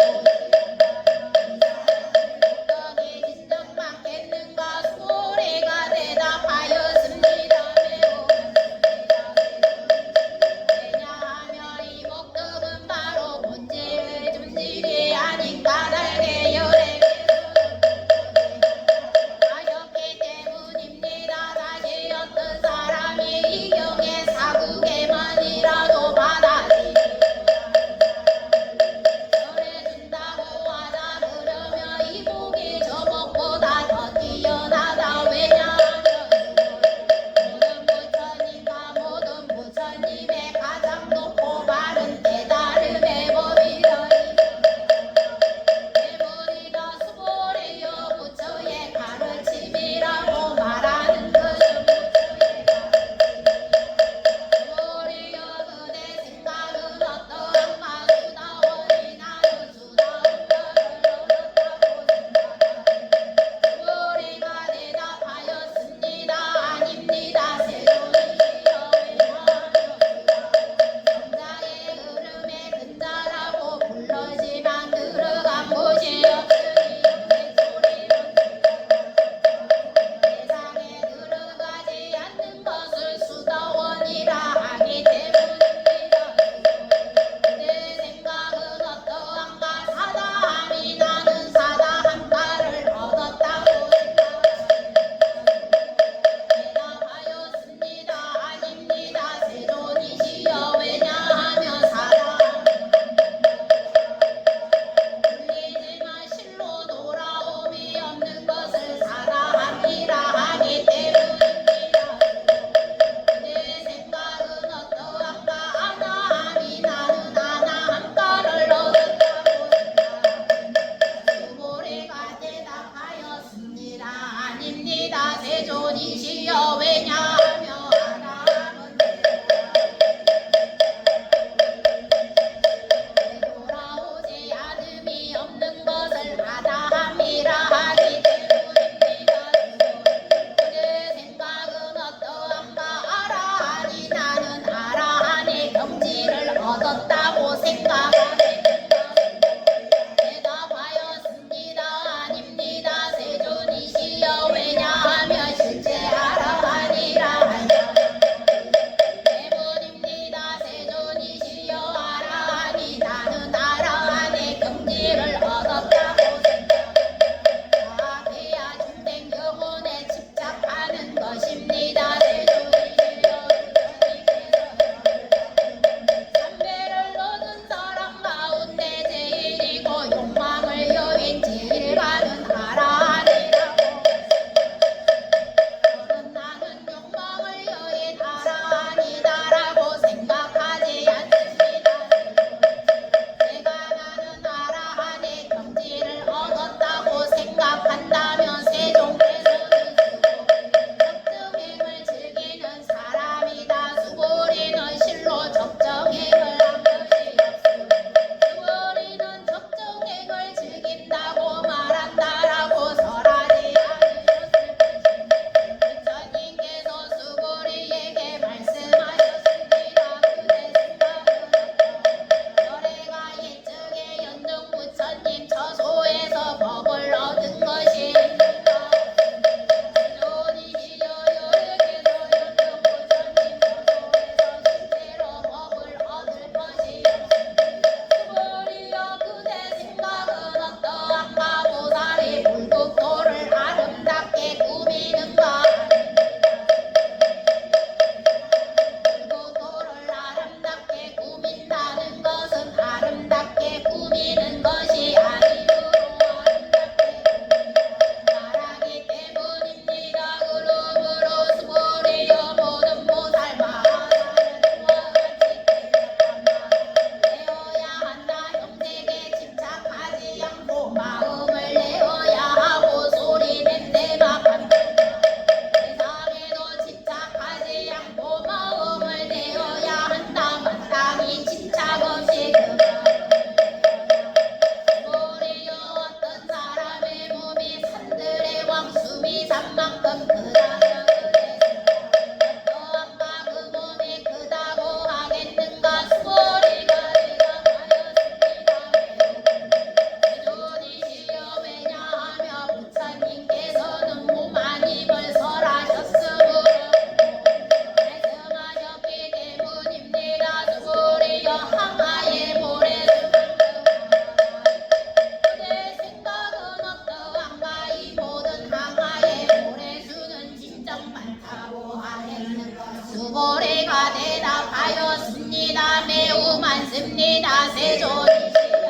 [SPEAKER 6] 씁니다. 세존이시여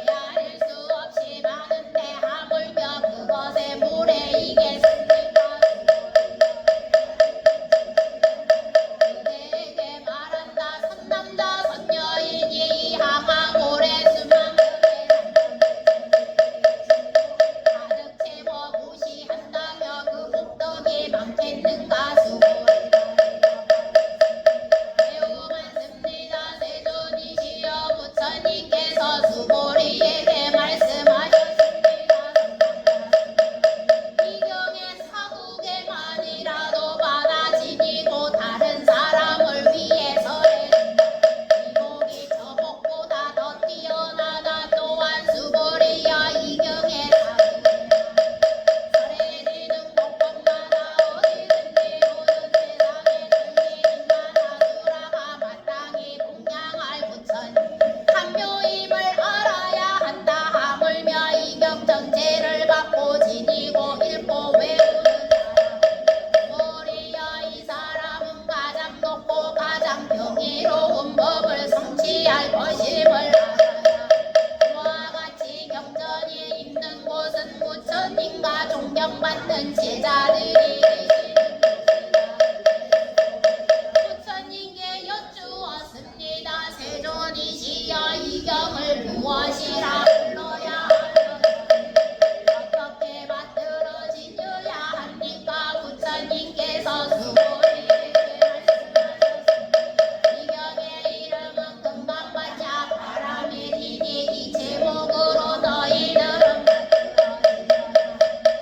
[SPEAKER 6] 헤아릴 수 없이 많은데 하물며 그것의 모래이겠습니까? 그대에게 말한다. 선남자 선여인이 항아 모래수만큼에 가득 채워 무시한다며 그 복덕이 많겠는가 수고리라. 매우 많습니다. 세존이시여 부처님께서 수고리에게 말씀하셨습니다. 이경의 사국에만이라도 받아 지니고 다른 사람을 위해서래 이 복이 저 복보다 더 뛰어나다. 또한 수고리여 이경의 설해지는 곳곳마다 어디든지 모든 세상에 들리는 나사수라가 마땅히 공양할 부처님 한묘임을 알아야 한다. 하물며 이경 전체를 받고 지니고 읽고 외우는 사람 수고리여 이 사람은 가장 높고 가장 경이로운 법을 성취할 것임을 알아야. 이와 같이 경전이 있는 곳은 부처님과 존경받는 제자들이 계시는 곳이다. 부처님께 여쭈었습니다. 세존이시여 이경을 무엇이라 불러야 하려면 어떻게 만들어지려야 합니까? 부처님께서 수고리에게 말씀하셨습니다. 이경의 이름은 금방반야 바람이니 이 제목으로 너희들은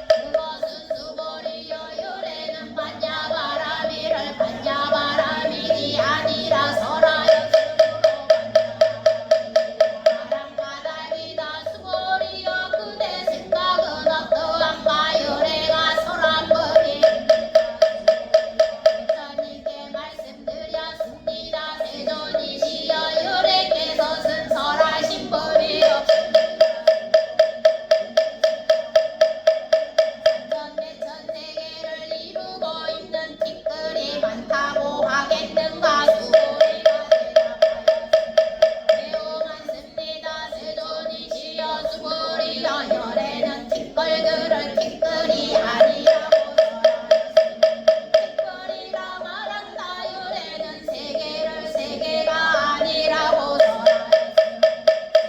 [SPEAKER 6] 그것은 수고리여 유래는 반야바라미를 반야바라밀이 아니라 설하였으므로 바람바닥이다. 수고리여 그대 생각은 어떠한가? 유래가 설한법이 부처님께 말씀드렸습니다. 세존이시여 유래께서 쓴 설하신 법이 없습니다. 천내천 세계를 이루고 있는 티끌이 많다고 하겠는가? 수고리가 대답하였습니다. 매우 많습니다. 세존이시여 수고리여 열에는 티끌들을 티끌이 아니라고 설하였습니다. 티끌이라 말한다. 열에는 세계를 세계가 아니라고 설하였습니다.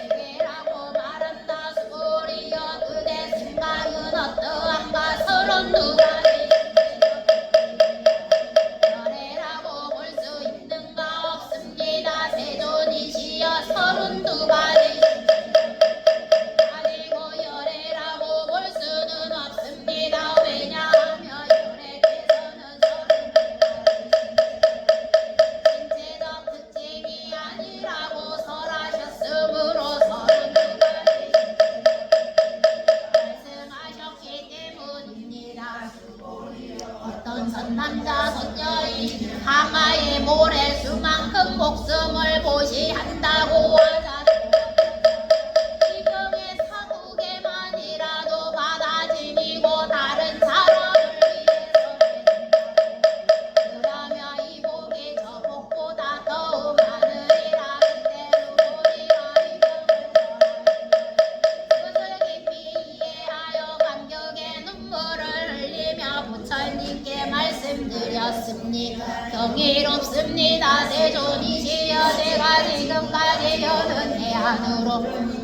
[SPEAKER 6] 세계라고 말한다. 수고리여 그대 생각은 어떠한가? 32가지 열애라고 볼 수 있는가? 없습니다. 세존이시여 32가지 아니고 열애라고 볼 수는 없습니다. 왜냐하면 열애께서는 32가지 신체적 특징이 아니라고 설하셨으므로 32가지 말씀하셨기 때문입니다. 어떤 선남자 선녀인 항아의 모래수만큼 목숨을 보시한다고 하자도 이경의 사국에만이라도 받아지니고 다른 사람을 위해서는 그러며 이 복이 저 복보다 더욱 많으리라. 그때로 보리라 이경을 그것을 깊이 이해하여 감격의 눈물을 흘리며 부처님께 말씀드렸습니다. 경이롭습니다. 세존이시여 제가 지금까지 여는 대안으로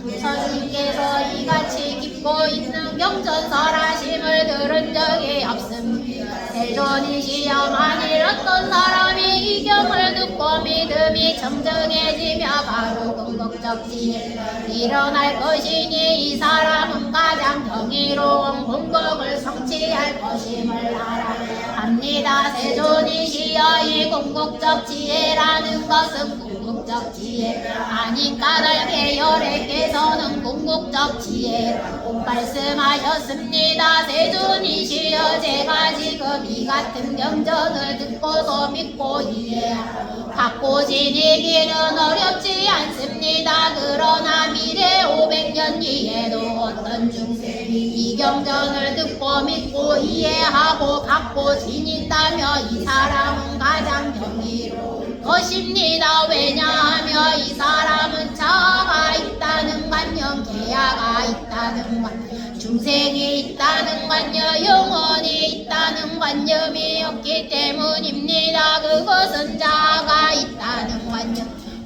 [SPEAKER 6] 부처님께서 이같이 깊고 있는 경전설하심을 들은 적이 없습니다. 세존이시여 만일 어떤 사람이 이 경을 듣고 믿음이 청정해지며 바로 궁극적지에 일어날 것이니 이 사람은 가장 경이로운 궁극을 성취할 것임을 알아 합니다. 세존이시여 이 궁극적 지혜라는 것은 궁극적 지혜 아닌 까닭에 열애께서는 궁극적 지혜라고 말씀하셨습니다. 세존이시여 제가 지금 이 같은 경전을 듣고서 믿고 이해하고 갖고 지니기는 어렵지 않습니다. 그러나 미래 500년 뒤에도 어떤 중생이 이 경전을 듣고 믿고 이해하고 갖고 지닌다며 이 사람은 가장 경이로운 것입니다. 왜냐하면 이 사람은 자아가 있다는 관념, 계야가 있다는 관념, 중생이 있다는 관념, 영혼이 있다는 관념이 없기 때문입니다. 그것은 자아가 있다는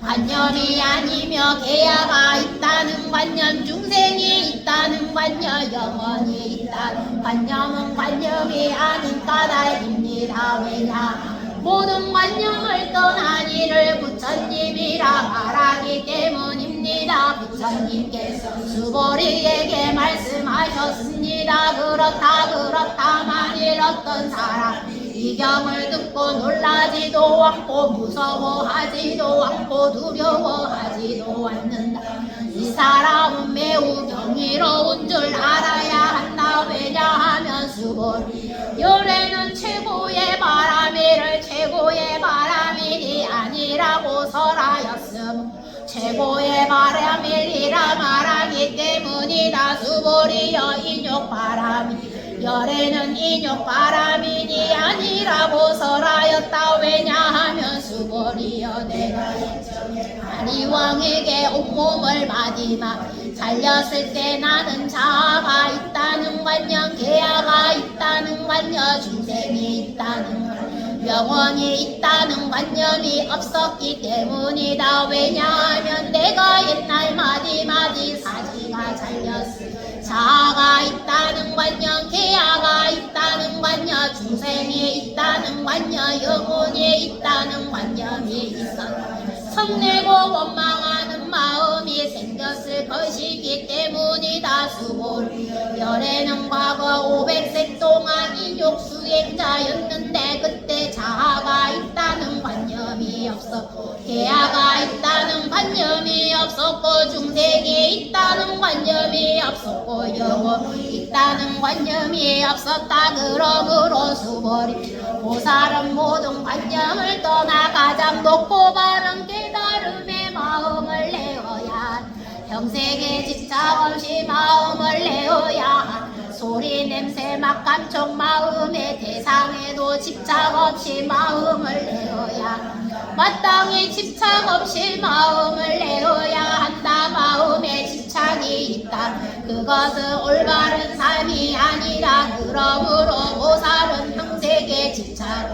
[SPEAKER 6] 관념이 아니며 계야가 있다는 관념, 중생이 있다는 관념, 영혼이 있다는 관념은 관념이 아닌 까닭입니다. 왜냐? 모든 관념을 떠난 이를 부처님이라 말하기 때문입니다. 부처님께서 수보리에게 말씀하셨습니다. 그렇다 만일 어떤 사람 이 경을 듣고 놀라지도 않고 무서워하지도 않고 두려워하지도 않는다. 이 사람은 매우 경이로운 줄 알아야 한다. 왜냐하면 수보리 열애는 최고의 바람이를 최고의 바람일이 아니라고 설하였음. 최고의 바람일이라 말하기 때문이다. 수보리여 인욕바람이 열애는 인욕바람인이 아니라고 설하였다. 왜냐하면 수보리여 내가 아리왕에게 온몸을 마디마 살렸을 때 나는 자아가 있다는 관념, 계야가 있다는 관념, 중생이 있다는 관념, 영원히 있다는 관념이 없었기 때문이다. 왜냐하면 내가 옛날 마디마디 사지가 잘렸을 자아가 있다는 관념, 계야가 있다는 관념, 중생이 있다는 관념, 영혼이 있다는 관념이 있었다. 성내고 원망하는 마음이 생겼을 것이기 때문이다. 수보리 열애는 과거 500세 동안 인욕 수행자였는데 그때 자아가 있다는 관념이 없었고 계야가 있다는 관념이 없었고 중생이 있다는 관념이 없었고 영혼이 있다는 관념이 없었다. 그러므로 수보리 보살은 모든 관념을 떠나 가장 높고 바른 깨달음의 마음을 내어야 한다. 형생에 집착 없이 마음을 내어야 한다. 소리 냄새 맛 감촉 마음의 대상에도 집착 없이 마음을 내어야 한다. 마땅히 집착 없이 마음을 내어야 한다. 마음에 집착이 있다. 그것은 올바른 삶이 아니라 그러므로 보살은 형색에 집착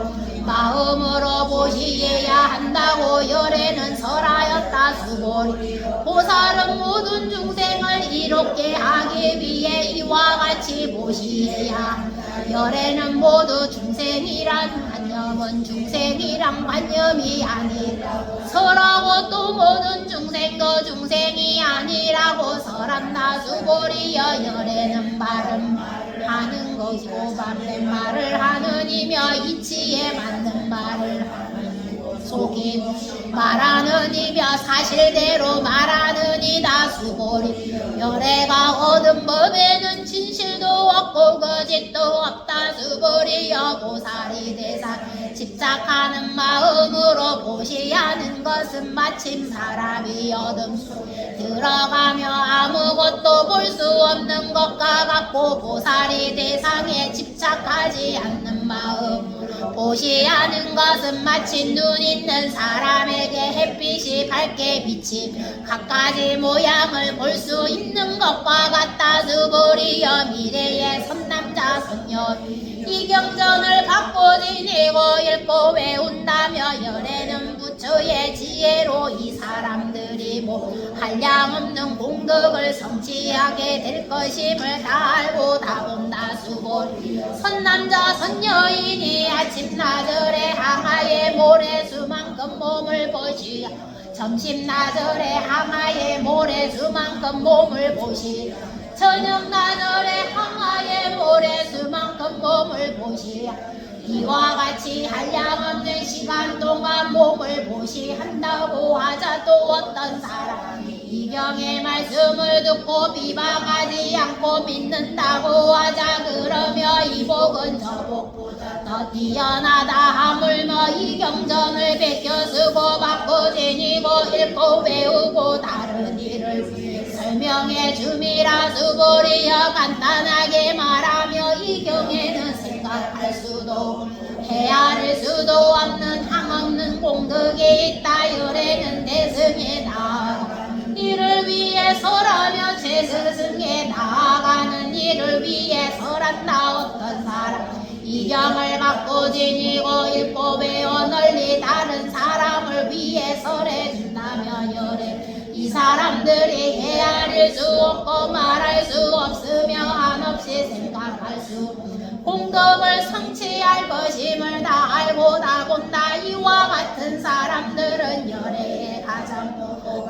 [SPEAKER 6] 마음으로 보시해야 한다고 열애는 설하였다. 수보리 보살은 모든 중생을 이롭게 하기 위해 이와 같이 보시해야 한다. 열애는 모두 중생이란 관념은 중생이란 관념이 아니라 설하고 또 모든 중생도 중생이 아니라고 설한다. 수보리여 열애는 바른 말을 하는 것이고 바른 말을 하느니며 이치에 맞는 말을 하는 속에 말하느니며 사실대로 말하느니다. 수보리 열애가 얻은 법에는 진실도 없고 거짓도 없다. 수보리여 보살이 대상 집착하는 마음으로 보시하는 것은 마침 사람이 어둠 속에 들어가며 아무것도 볼 수 없는 것과 같고 보살이 대상에 집착하지 않는 마음으로 보시하는 것은 마치 눈 있는 사람에게 햇빛이 밝게 비치 갖가지 모양을 볼 수 있는 것과 같다. 수보리여 미래의 선남자 선녀 이 경전을 갖고 지니고 읽고 외운다며 열애는 부처의 지혜로 이 사람들이 한량없는 공덕을 성취하게 될 것임을 다 알고 다본다. 수보리 선남자 선녀이니 아침나절에 항아의 모래수만큼 몸을 보시야 점심나절에 항아의 모래수만큼 몸을 보시야 저녁나절에 항아의 모래수만큼 몸을 보시야 이와 같이 한량없는 시간 동안 몸을 보시한다고 하자. 또 어떤 사람이 이경의 말씀을 듣고 비방하지 않고 믿는다고 하자. 그러며 이 복은 저 복보다 더 뛰어나다 하물며 이 경전을 베껴 쓰고 받고 지니고 읽고 외우고 다른 일을 위해 설명해 줌이라. 수보리여 간단하게 말하며 이 경에는 생각할 수도 해야 헤아릴 수도 없는 항없는 공덕이 있다. 열애는 대승에 나아가 이를 위해서라며 제스승에 나아가는 이를 위해서란다. 어떤 사람 이경을 받고 지니고 읽고 배워 널리 다른 사람을 위해 설해준다며 열애 이 사람들이 헤아릴 수 없고 말할 수 없으며 한없이 생각할 수 공덕을 성취할 것임을 다 알고 다 본다. 이와 같은 사람들은 열애에 가장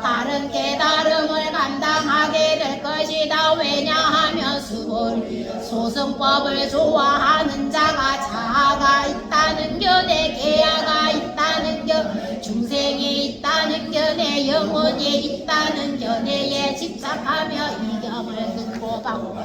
[SPEAKER 6] 다른 깨달음을 감당하게 될 것이다. 왜냐하면 수본 소승법을 좋아하는 자가 자아가 있다는 견해 계야가 있다는 견 중생이 있다는 견해 영혼이 있다는 견해에 집착하며 이경을 듣고 받고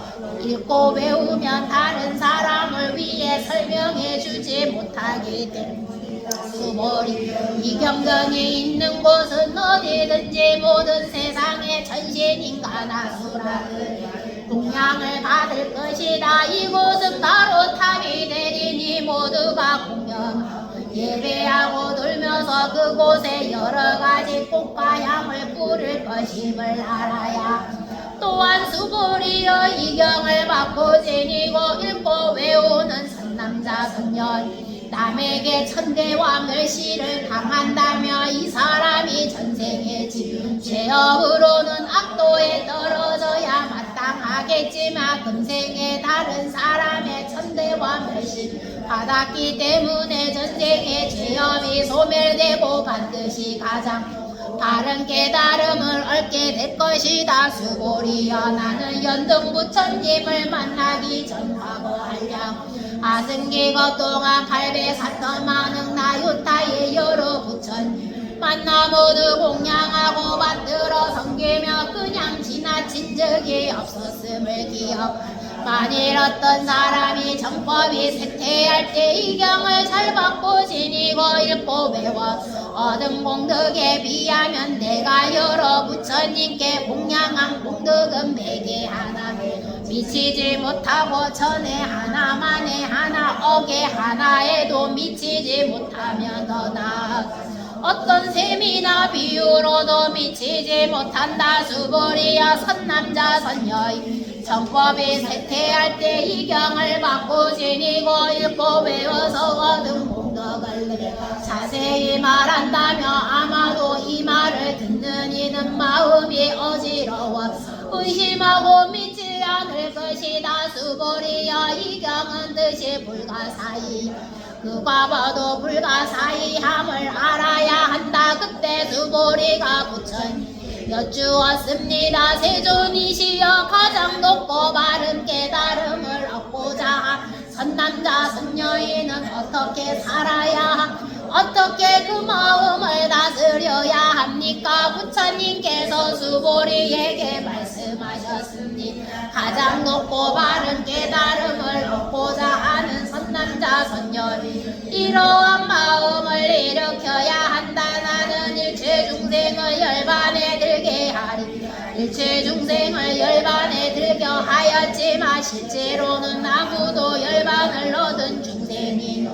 [SPEAKER 6] 읽고 배우면 다른 사람을 위해 설명해 주지 못하기 때문이다. 수보리 이경전이 있는 곳은 어디든지 모든 세상의 천신인간 아수라들이 동양을 받을 것이다. 이곳은 바로 탑이 되리니 모두가 공경하고 예배하고 돌면서 그곳에 여러가지 꽃과 향을 뿌릴 것임을 알아야 또한 수보리여 이경을 받고 지니고 읽고 외우는 선남자 선녀 남에게 천대와 멸시를 당한다며 이 사람이 전생의 죄업으로는 악도에 떨어져야 마땅하겠지만 금생에 다른 사람의 천대와 멸시 받았기 때문에 전생의 죄업이 소멸되고 반드시 가장 바른 깨달음을 얻게 될 것이다. 수보리여 나는 연등부처님을 만나기 전하고 한량 아승기거 동안 804만 나유타의 여러 부처님 만나 모두 공양하고 받들어 섬기며 그냥 지나친 적이 없었음을 기억 만일 어떤 사람이 정법이 쇠퇴할 때 이경을 잘 받고 지니고 읽고 배워 얻은 공덕에 비하면 내가 여러 부처님께 공양한 공덕은 매개 하나 미치지 못하고 전에 하나 만에 하나 억에 하나에도 미치지 못하면 더 나아가 어떤 셈이나 비유로도 미치지 못한다. 수보리여 선남자 선녀의 정법이 쇠퇴할 때 이경을 받고 지니고 읽고 외워서 얻은 공덕을 자세히 말한다며 아마도 이 말을 듣는 이는 마음이 어지러워 의심하고 믿지 않을 것이다. 수보리여 이경은 뜻이 불가사의 그가 봐도 불가사의함을 알아야 한다. 그때 수보리가 부처님 여쭈었습니다. 세존이시여 가장 높고 바른 깨달음을 얻고자 한 선남자 선녀인은 어떻게 살아야 어떻게 그 마음을 다스려야 합니까? 부처님께서 수보리에게 말씀하셨습니다. 가장 높고 바른 깨달음을 얻고자 하는 선남자 선녀인 이러한 마음을 일으켜야 한다. 나는 일체 중생을 열반에 들게 하리. 일체 중생을 열반에 들게 하였지만 실제로는 아무도 열반을 얻은 중생이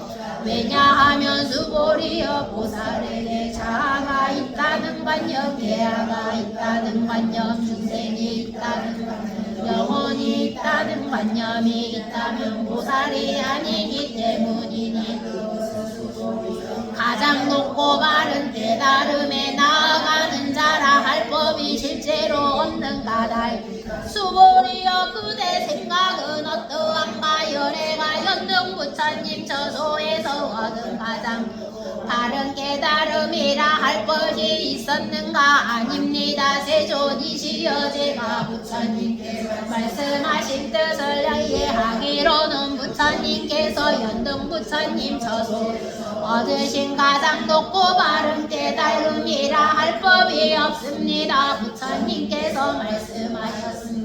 [SPEAKER 6] 왜냐하면 수보리여 보살에게 자아가 있다는 관념 계아가 있다는 관념 중생이 있다는 관념 영혼이 있다는 관념이 있다면 보살이 아니기 때문이니 가장 높고 바른 깨달음에 나아가는 자라 할 법이 실제로 없는 까닭 수보리여 그대 생각은 어떠한가 열애가 연등 부처님 저소에서 얻은 가장 바른 깨달음이라 할 것이 있었는가 아닙니다. 세존이시여 제가 부처님께서 말씀하신 뜻을 이해하기로는 부처님께서 연등 부처님 저소 얻으신 가장 높고 바른 깨달음이라 할 법이 없습니다. 부처님께서 말씀하셨습니다.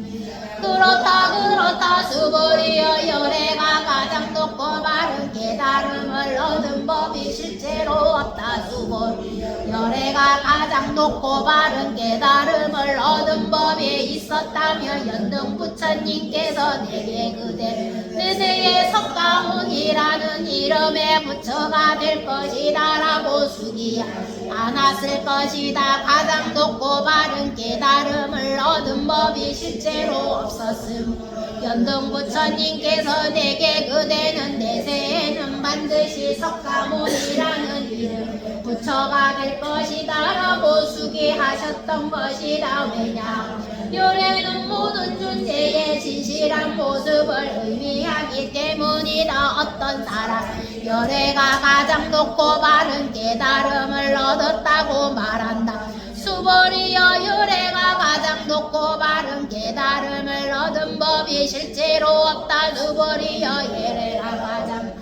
[SPEAKER 6] 그렇다 수보리여 열애가 가장 높고 바른 깨달음을 얻은 법이 실제로 없다. 수보리여 열애가 가장 높고 바른 깨달음을 얻은 법이 있었다며 연등 부처님께서 내게 그대 내세의 석가모니라는 이름의 부처가 될 것이다 라고 숙이 않았을 것이다. 가장 높고 바른 깨달음을 얻은 법이 실제로 없었음. 연등 부처님께서 내게 그대는 내세에는 반드시 석가모니라는 이름 부처가 될 것이다 라고 수기하셨던 것이다. 왜냐 열애는 모든 존재의 진실한 모습을 의미하기 때문이다. 어떤 사람 열애가 가장 높고 바른 깨달음을 얻었다고 말한다. 수보리여 열애가 가장 높고 바른 깨달음을 얻은 법이 실제로 없다. 수보리여 열애가 가장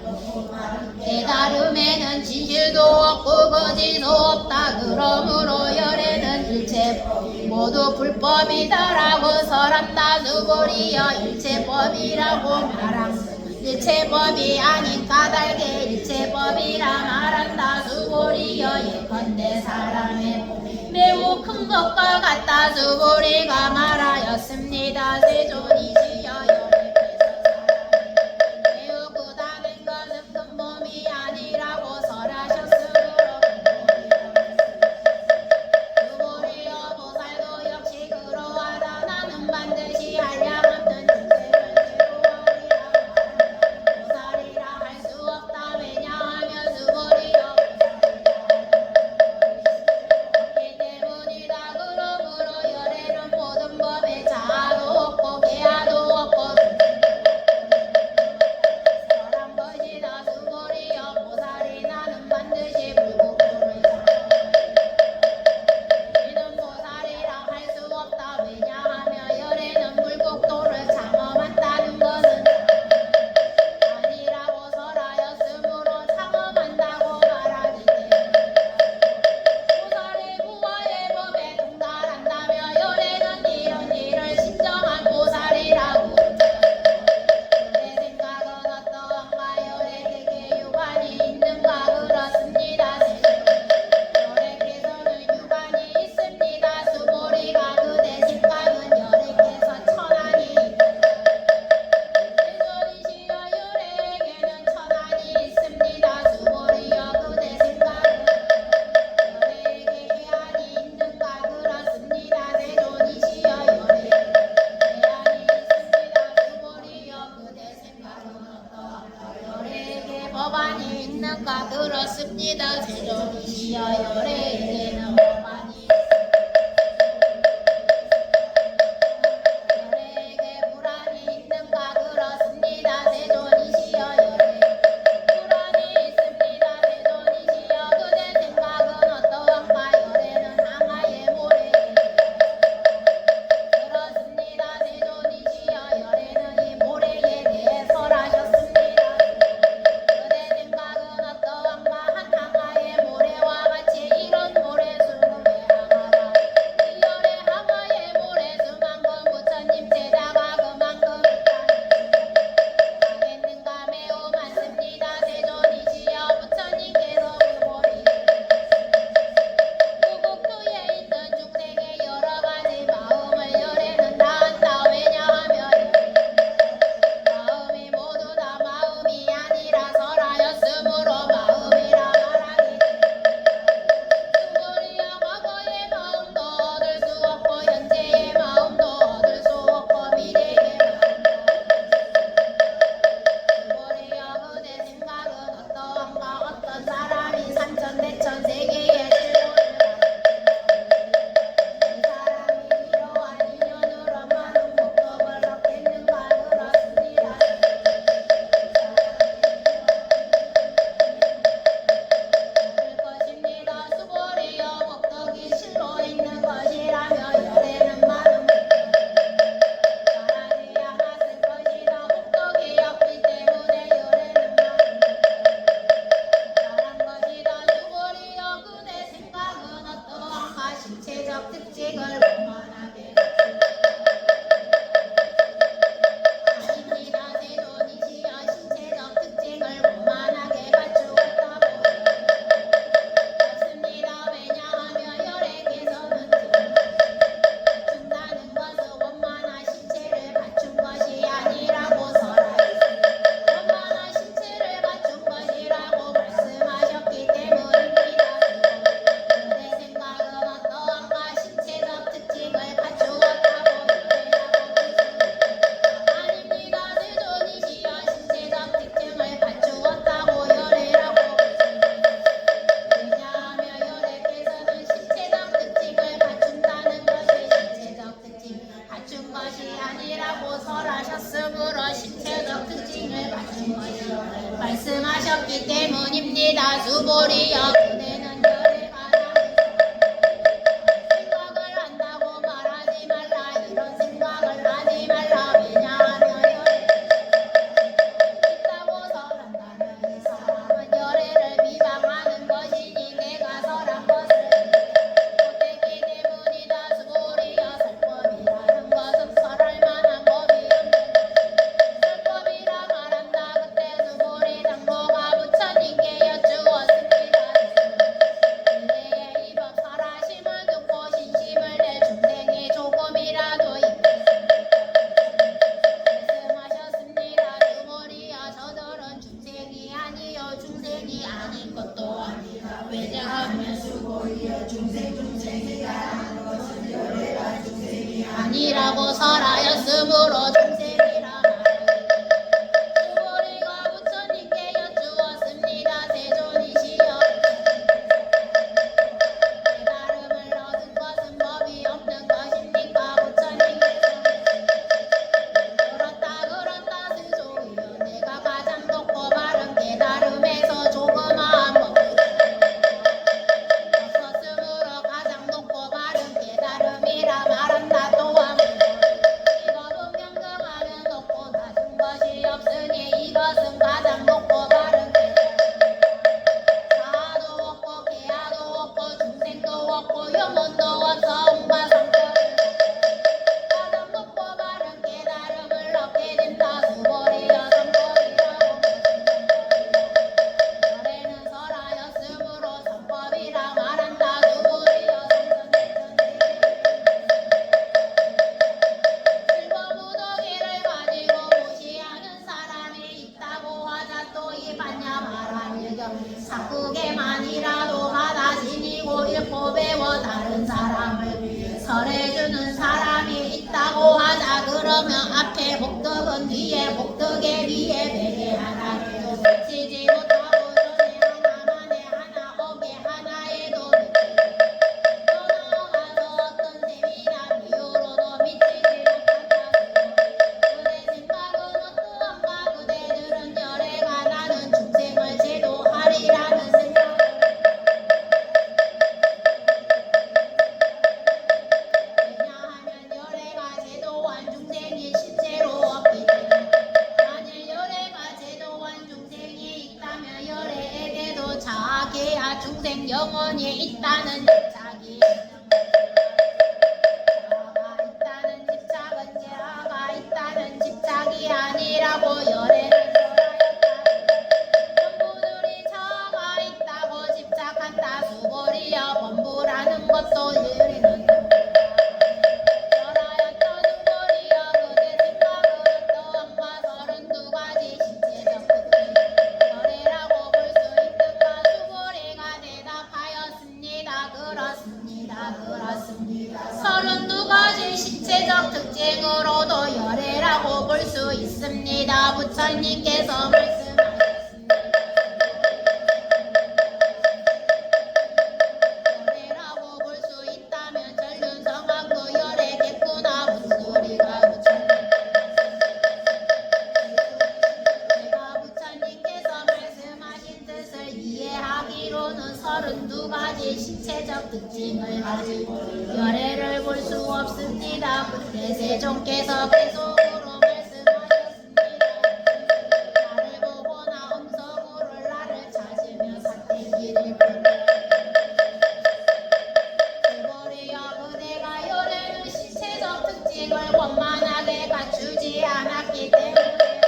[SPEAKER 6] 높고 바른 깨달음에는 진실도 없고 거짓도 없다. 그러므로 열애는 일체 모두 불법이다라고 설한다. 수보리여 일체법이라고 말함. 일체법이 아닌 까닭에 일체법이라 말한다. 수보리여 예컨대 사람의 매우 큰 것과 같다. 수보리가 말하였습니다. 세존이시여 열애께서 사람의 매우 크다는 것은 큰 몸이 아니라고 설하셨으므로 수보리여 보살도 역시 그러하다. 나는 반드시 한량없는 보살이라 할 수 없다. 왜냐하면 수보리여 없기 때문이다. 그러므로 열애는 모든 법에 자아도 없고 계하도 없고 설한 것이다. 수보리여 보살이 나는 반드시 불국토를 이는 보살이라 할 수 없다. 왜냐하면 열애는 불국토를 장엄한다는 것은 아니라고 설하였으므로 장엄한다고 말하기 때문이다. 보살의 부와의 법에 동달한다며 열애는 이런 일을 신정한 보살이라고 내 생각은 어떠한가 열애에게 유관이 있는가 그렇습니다. 열애께서는 유관이 있습니다. 수보리가 그대 생각은 열애께서 천한이 있다. 세존이시여 열애에게는 천한이 있습니다. 수보리여 그대 생각은 열애에게 해안이 있는가 그렇습니다. 세존이시여 열애에게 해안이 있습니다. 수보리여 그대 생각은 어떠한가 열애에게 법안이 있는가 그렇습니다. 세존이시여 열애에게는 법안이 열애에게 불안이 있는가 그렇습니다. 세존이시여 열애에게 불안이 있습니다. 세존이시여 그대 생각은 어떠한가 열애는 항아의 모래 그렇습니다. 세존이시여 열애는 이 모래에 대해 설하셨습니다. 그대 생각은 어떠한가 한 항아의 모래와 같이 이런 모래수는 아니라고 설하셨으므로 신체적 특징을 가진 것을 말씀하셨기 때문입니다. 수보리여 그대는 열애가 생각을 한다고 말하지 말라. 이런 생각을 하지 말라. 왜냐하면 열애 있다고 설한다면 이 사람은 열애를 비방하는 것이니 내가 설한 것을 못했기 때문이다. 수고리여 설법이라는 것은 설할 만한 법이 없는 설법이라 말한다. 그때 수고리 장로가 부처님께 여쭈었습니다. 이래에 이법 설하심을 듣고 신심을 낼 중생이 조금이라도 말씀하셨습니다. 수고리여 저들은 중생이 아니요 중생이 아닌 것도 아니라 왜냐하면 수고리여 중생이라 하는 것은 열애가 중생이 아니라고 설하였으므로 중생이라 말하니 수고리가 부처님께 여쭈었습니다. 세존이시여 깨달음을 얻은 것은 법이 없는 것입니까? 부처님께서 그렇다 스조이여 내가 가장 높고 바른 깨달음에서 조그마한 법을 없었으므로 가장 높고 바른 깨달음이라 말한다. 또한 이 법은 평등하면 높고 낮은 것이 없으니 이것은 가장 높고 바른 깨달음 사도 없고 계하도 없고 중생도 없고 영혼도 없어 온갖 성격을 가장 높고 바른 깨달음을 얻게 된다. 수고리여 선법이라고 열애는 설하였으므로 선법이라 말한다. 수고리여 실버무더기를 가지고 무시하는 사람이 있다고 하자. 또 이 반야 말하니경 사국에만이라도 하다 지니고 읽고 배워 다른 사람을 설해주는 사람이 있다고 하자. 그러면 앞에 복덕은 뒤에 복덕에 비해 베개 하나를 미치지 못하고 전에 하나만에 하나 오게 하나에도 또 나아가서 어떤 셈이나 비유로도 미치지 못한다. 그대 생각은 어떠한가? 그대들은 열애가 나는 중생을 제도하리라는 생각을 왜냐하면 열애가 제도한 중생이 실제로 없기 때문에 만일 열애가 제도한 중생이 있다면 열애에게도 자아계야 중생 영혼이 있다는 집착이 자아가 있다는 집착은 계아가 있다는 집착이 아니라고 열애를 설하였다. 범부들이 자아가 있다고 집착한다. 수고리여 범부라는 것도 열애는 설하였던 수고리여 그대 생각은 어떠한가? 32가지 신체적 특징 열애라고 볼 수 있는가? 수고리가 대답하였습니다. 그렇습니다. 32가지 신체적 특징으로도 열애라고 볼 수 있습니다. 부처님께서 말씀하셨습니다. 열애라고 볼 수 있다면 전륜성왕도 열애겠구나. 무슨 소리가 제가 부처님께서 말씀하신 뜻을 이해하기로는 32가지 신체적 특징을 가지고 열애를 볼 수 없습니다. 그때 세종께서 계속으로 말씀하셨습니다. 나를 보거나 음성으로 나를 찾으며 사태기를 수고리여 그대가 열애는 신체적 특징을 원만하게 갖추지 않았기 때문에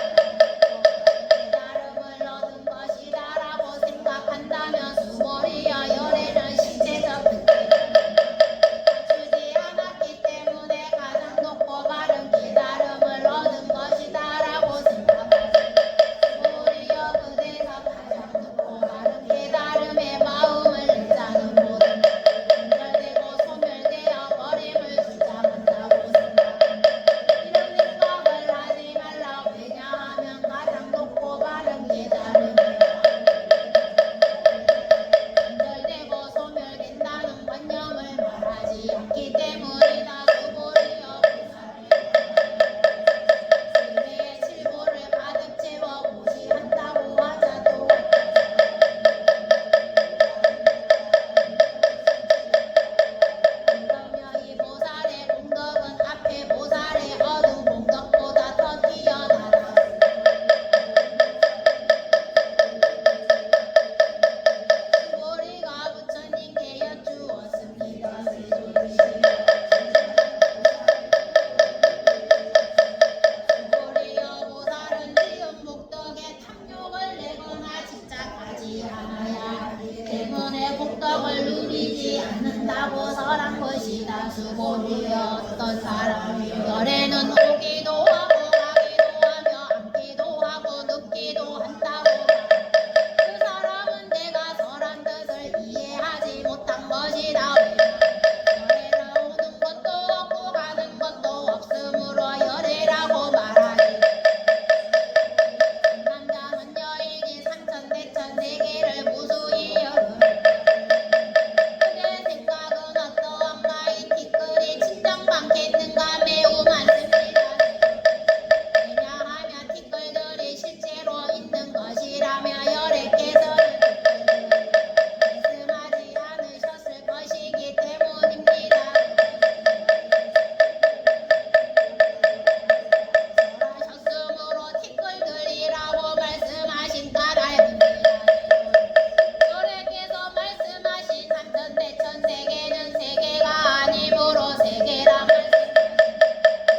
[SPEAKER 6] 깨달음을 얻은 것이다라고 생각한다면 수고리여 열애는 신체적 특징을 갖추지 않았기 때문에 가장 높고 바른 깨달음을 얻은 것이다라고 생각하세요. 수고리여 그대가 가장 높고 바른 깨달음의 마음을 내자는 모든 분별되고 소멸되어 버림을 주장한다고 생각합니다. 이런 생각을 하지 수고리였던 사람이 열에는 오기도 하고 가기도 하며 앉기도 하고 눕기도 한다고 그 사람은 내가 설한 뜻을 이해하지 못한 것이다. 열에는 오는 것도 없고 가는 것도 없으므로 열이라고 말하지. 남자는 여인이 산천대천 세계를 무수히 여름 그대 생각은 어떠한가 이 티끌이 진정 많겠는가 매우 많습니다. 왜냐하면 티끌들이 실제로 있는 것이라며 열애께서는 말씀하지 않으셨을 것이기 때문입니다. 설하셨으므로 티끌들이라고 말씀하신 까닭입니다. 여래께서 말씀하신 산천대천 세계는 세계가 아니므로 세계라 말씀하십니다.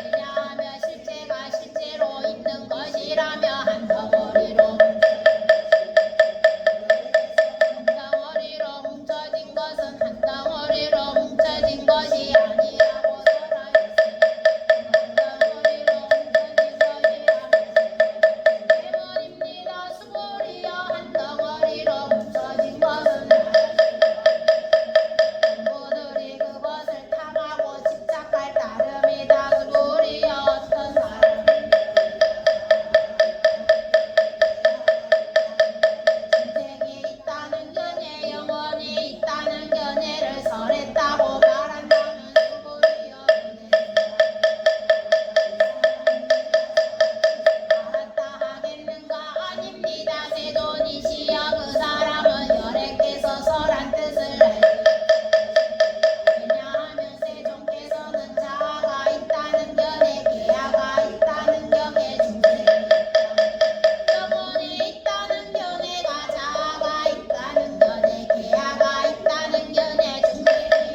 [SPEAKER 6] 왜냐하면 실제가 실제로 있는 것이라며 한 덩어리로 뭉쳐진 것은 한 덩어리로 뭉쳐진 것이 아니라고 설하였습니다. 한 덩어리로 뭉쳐진 것이라면 때문입니다. 수고리여 한 덩어리로 뭉쳐진 것은 부들이 그것을 탐하고 집착할 따름이다. 수고리여 어떤 사람이 인생이 있다는 견해 영원히 있다는 견해를 설했다고 말한다면 수고리여 알았다 하겠는가 아닙니다. 세존이시여 그 사람은 열애께서 설한 뜻을 알지. 왜냐하면 세존께서는 자아가 있다는 견해 계아가 있다는 견해 중생이 영혼이 있다는 견해가 자아가 있다는 견해 계아가 있다는 견해 중생이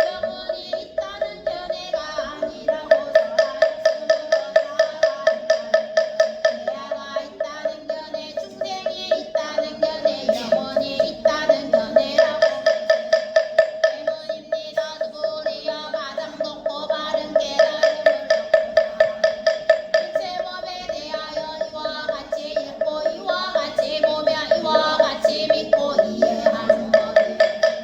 [SPEAKER 6] 영혼이 있다는 견해가 아니라고 설하였으므로 자아가 있다는 견해 중생이 있다는 견해 영혼이 있다는 견해라고 때문입니다. 수고리여 가장 높고 바른 깨달음을 일체 법에 대하여 이와 같이 읽고 이와 같이 보며 이와 같이 믿고 이해하는 법이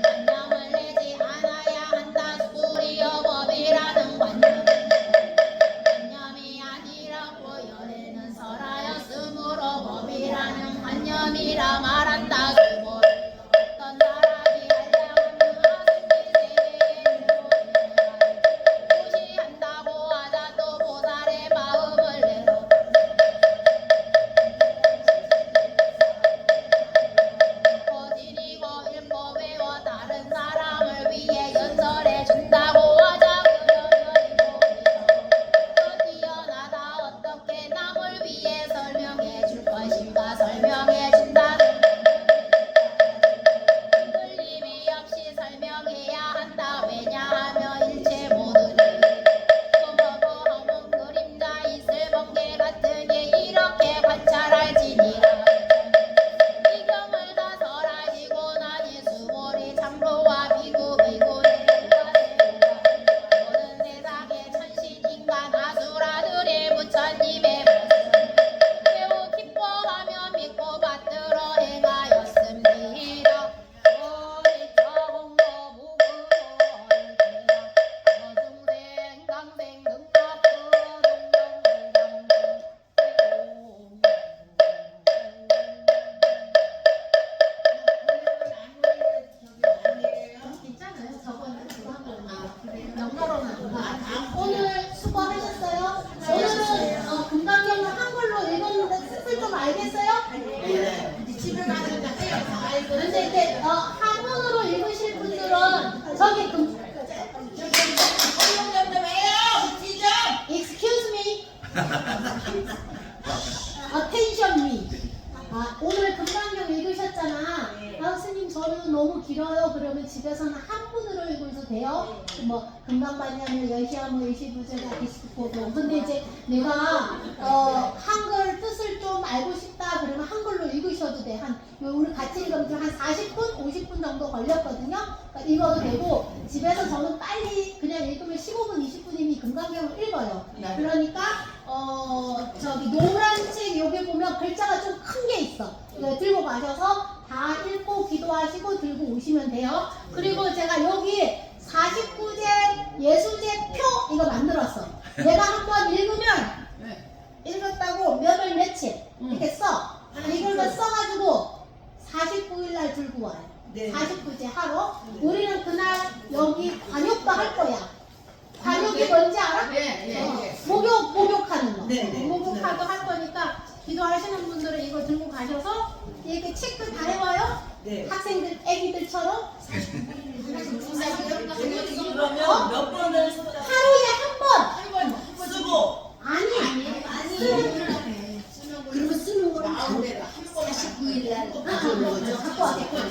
[SPEAKER 6] 관념을 내지 않아야 한다. 수고리여 법이라는 관념이 아니라고 열에는 설하였으므로 법이라는 관념이라 말한다. 수고리여 어떤 사람이 한량하면 하승기 세계에 무시한다고 하자 또 보살의 마음을 내놓고 지니고 읽고 외워 다른 사람을 위해 연설해 준다고 하자 그러면 뛰어나다 어떻게 남을 위해 설명해 줄 것인가 설명해 준다는 흔들림이 없이 설명해야 한다. 왜냐하면 일체 모두는 소먹고 허문 그림자 있을 번개 같으니 이렇게 관찰할지니라. 이 경을 다 설하시고 나니 수고리 장로와 비구비구네 모든 세상의 천신 인간 아수라들의 부처님의 말씀 매우 기뻐하며 믿고 받들어 행하였습니다. 오리처공로 무구원이야 어중생 강생 등덕
[SPEAKER 2] 괜찮아요. 저번에 그거 한 거는 영어로는 오늘 수고하셨어요. 오늘은 금강경을 한글로 읽었는데 뜻을 좀 알겠어요?
[SPEAKER 3] 집에 가서
[SPEAKER 2] 근데 이제 한문으로 읽으실 분들은 저기 Excuse me, attention me. 오늘 금강경 읽으셨잖아. 스님 저는 너무 길어요. 그러면 집에서는 한문으로 읽으셔도 돼요. 뭐 금강반야며 여시하며 여시부제가 디스코도. 근데 이제 내가 한글 뜻을 좀 알고 싶다 그러면 한글로 읽으셔도 돼. 우리 같이 읽으면 한 40분, 50분 정도 걸렸거든요. 그러니까 읽어도 되고 집에서 저는 빨리 그냥 읽으면 15분, 20분이면 금강경을 읽어요.
[SPEAKER 3] 네.
[SPEAKER 2] 그러니까 저기 노란 책 여기 보면 글자가 좀 큰 게 있어. 이거 들고 가셔서 다 읽고 기도하시고 들고 오시면 돼요. 그리고 제가 여기 49제 예수제 표 이거 만들었어. 내가 한번 읽으면 읽었다고 몇월 며칠 이렇게 써. 이걸 써가지고 49일 날 들고 와요.
[SPEAKER 3] 네.
[SPEAKER 2] 49제 하러. 우리는 그날 여기 관욕도 할 거야. 관욕이 뭔지 알아? 목욕하는 거.
[SPEAKER 3] 네, 네.
[SPEAKER 2] 목욕하도 할 거니까 기도하시는 분들은 이거 들고 가셔서 이렇게 체크 다 해봐요.
[SPEAKER 3] 네.
[SPEAKER 2] 학생들, 애기들처럼
[SPEAKER 5] 그러면 몇 번을
[SPEAKER 2] 하루에 한 번.
[SPEAKER 5] 쓰고
[SPEAKER 2] 아니.
[SPEAKER 3] 그러면 쓰는 거는 49일 날 가져오는 거죠?
[SPEAKER 2] 갖고 와겠거든.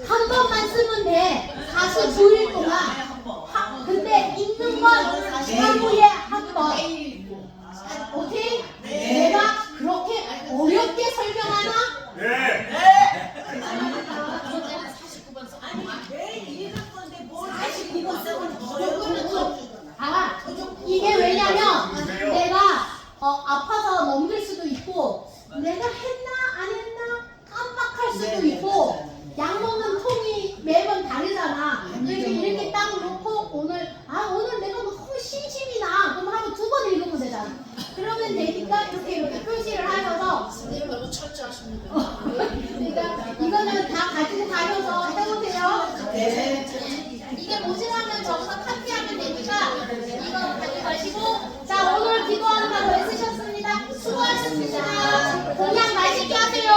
[SPEAKER 2] 한 번만 쓰면 돼. 49일 동안. 근데 읽는 건 하루에 한 번. 오케이? 내가 그렇게 어렵게 설명하나?
[SPEAKER 5] 매일 읽을 건데 뭘 49번 쓰고
[SPEAKER 2] 이게 왜냐면 내가 아파서 넘길 수도 있고 내가 했나 안 했나 깜빡할 수도 있고 약 먹는 통이 매번 다르잖아. 그래서 이렇게 딱 놓고 오늘 내가 너무 심심이 나. 그럼 하루 2번 읽으면 되잖아. 그러면 되니까 이렇게 표시를 하셔서
[SPEAKER 1] 선생님 너무 철저하십니다.
[SPEAKER 2] 그러니까 이거는 다 가지고 가셔서 해보세요.
[SPEAKER 3] 네.
[SPEAKER 2] 이게 모자라면 저기서 카피하면 되니까 이거 가져가시고 자 오늘 기도하느라고 애쓰셨습니다. 수고하셨습니다. 공양 맛있게 하세요.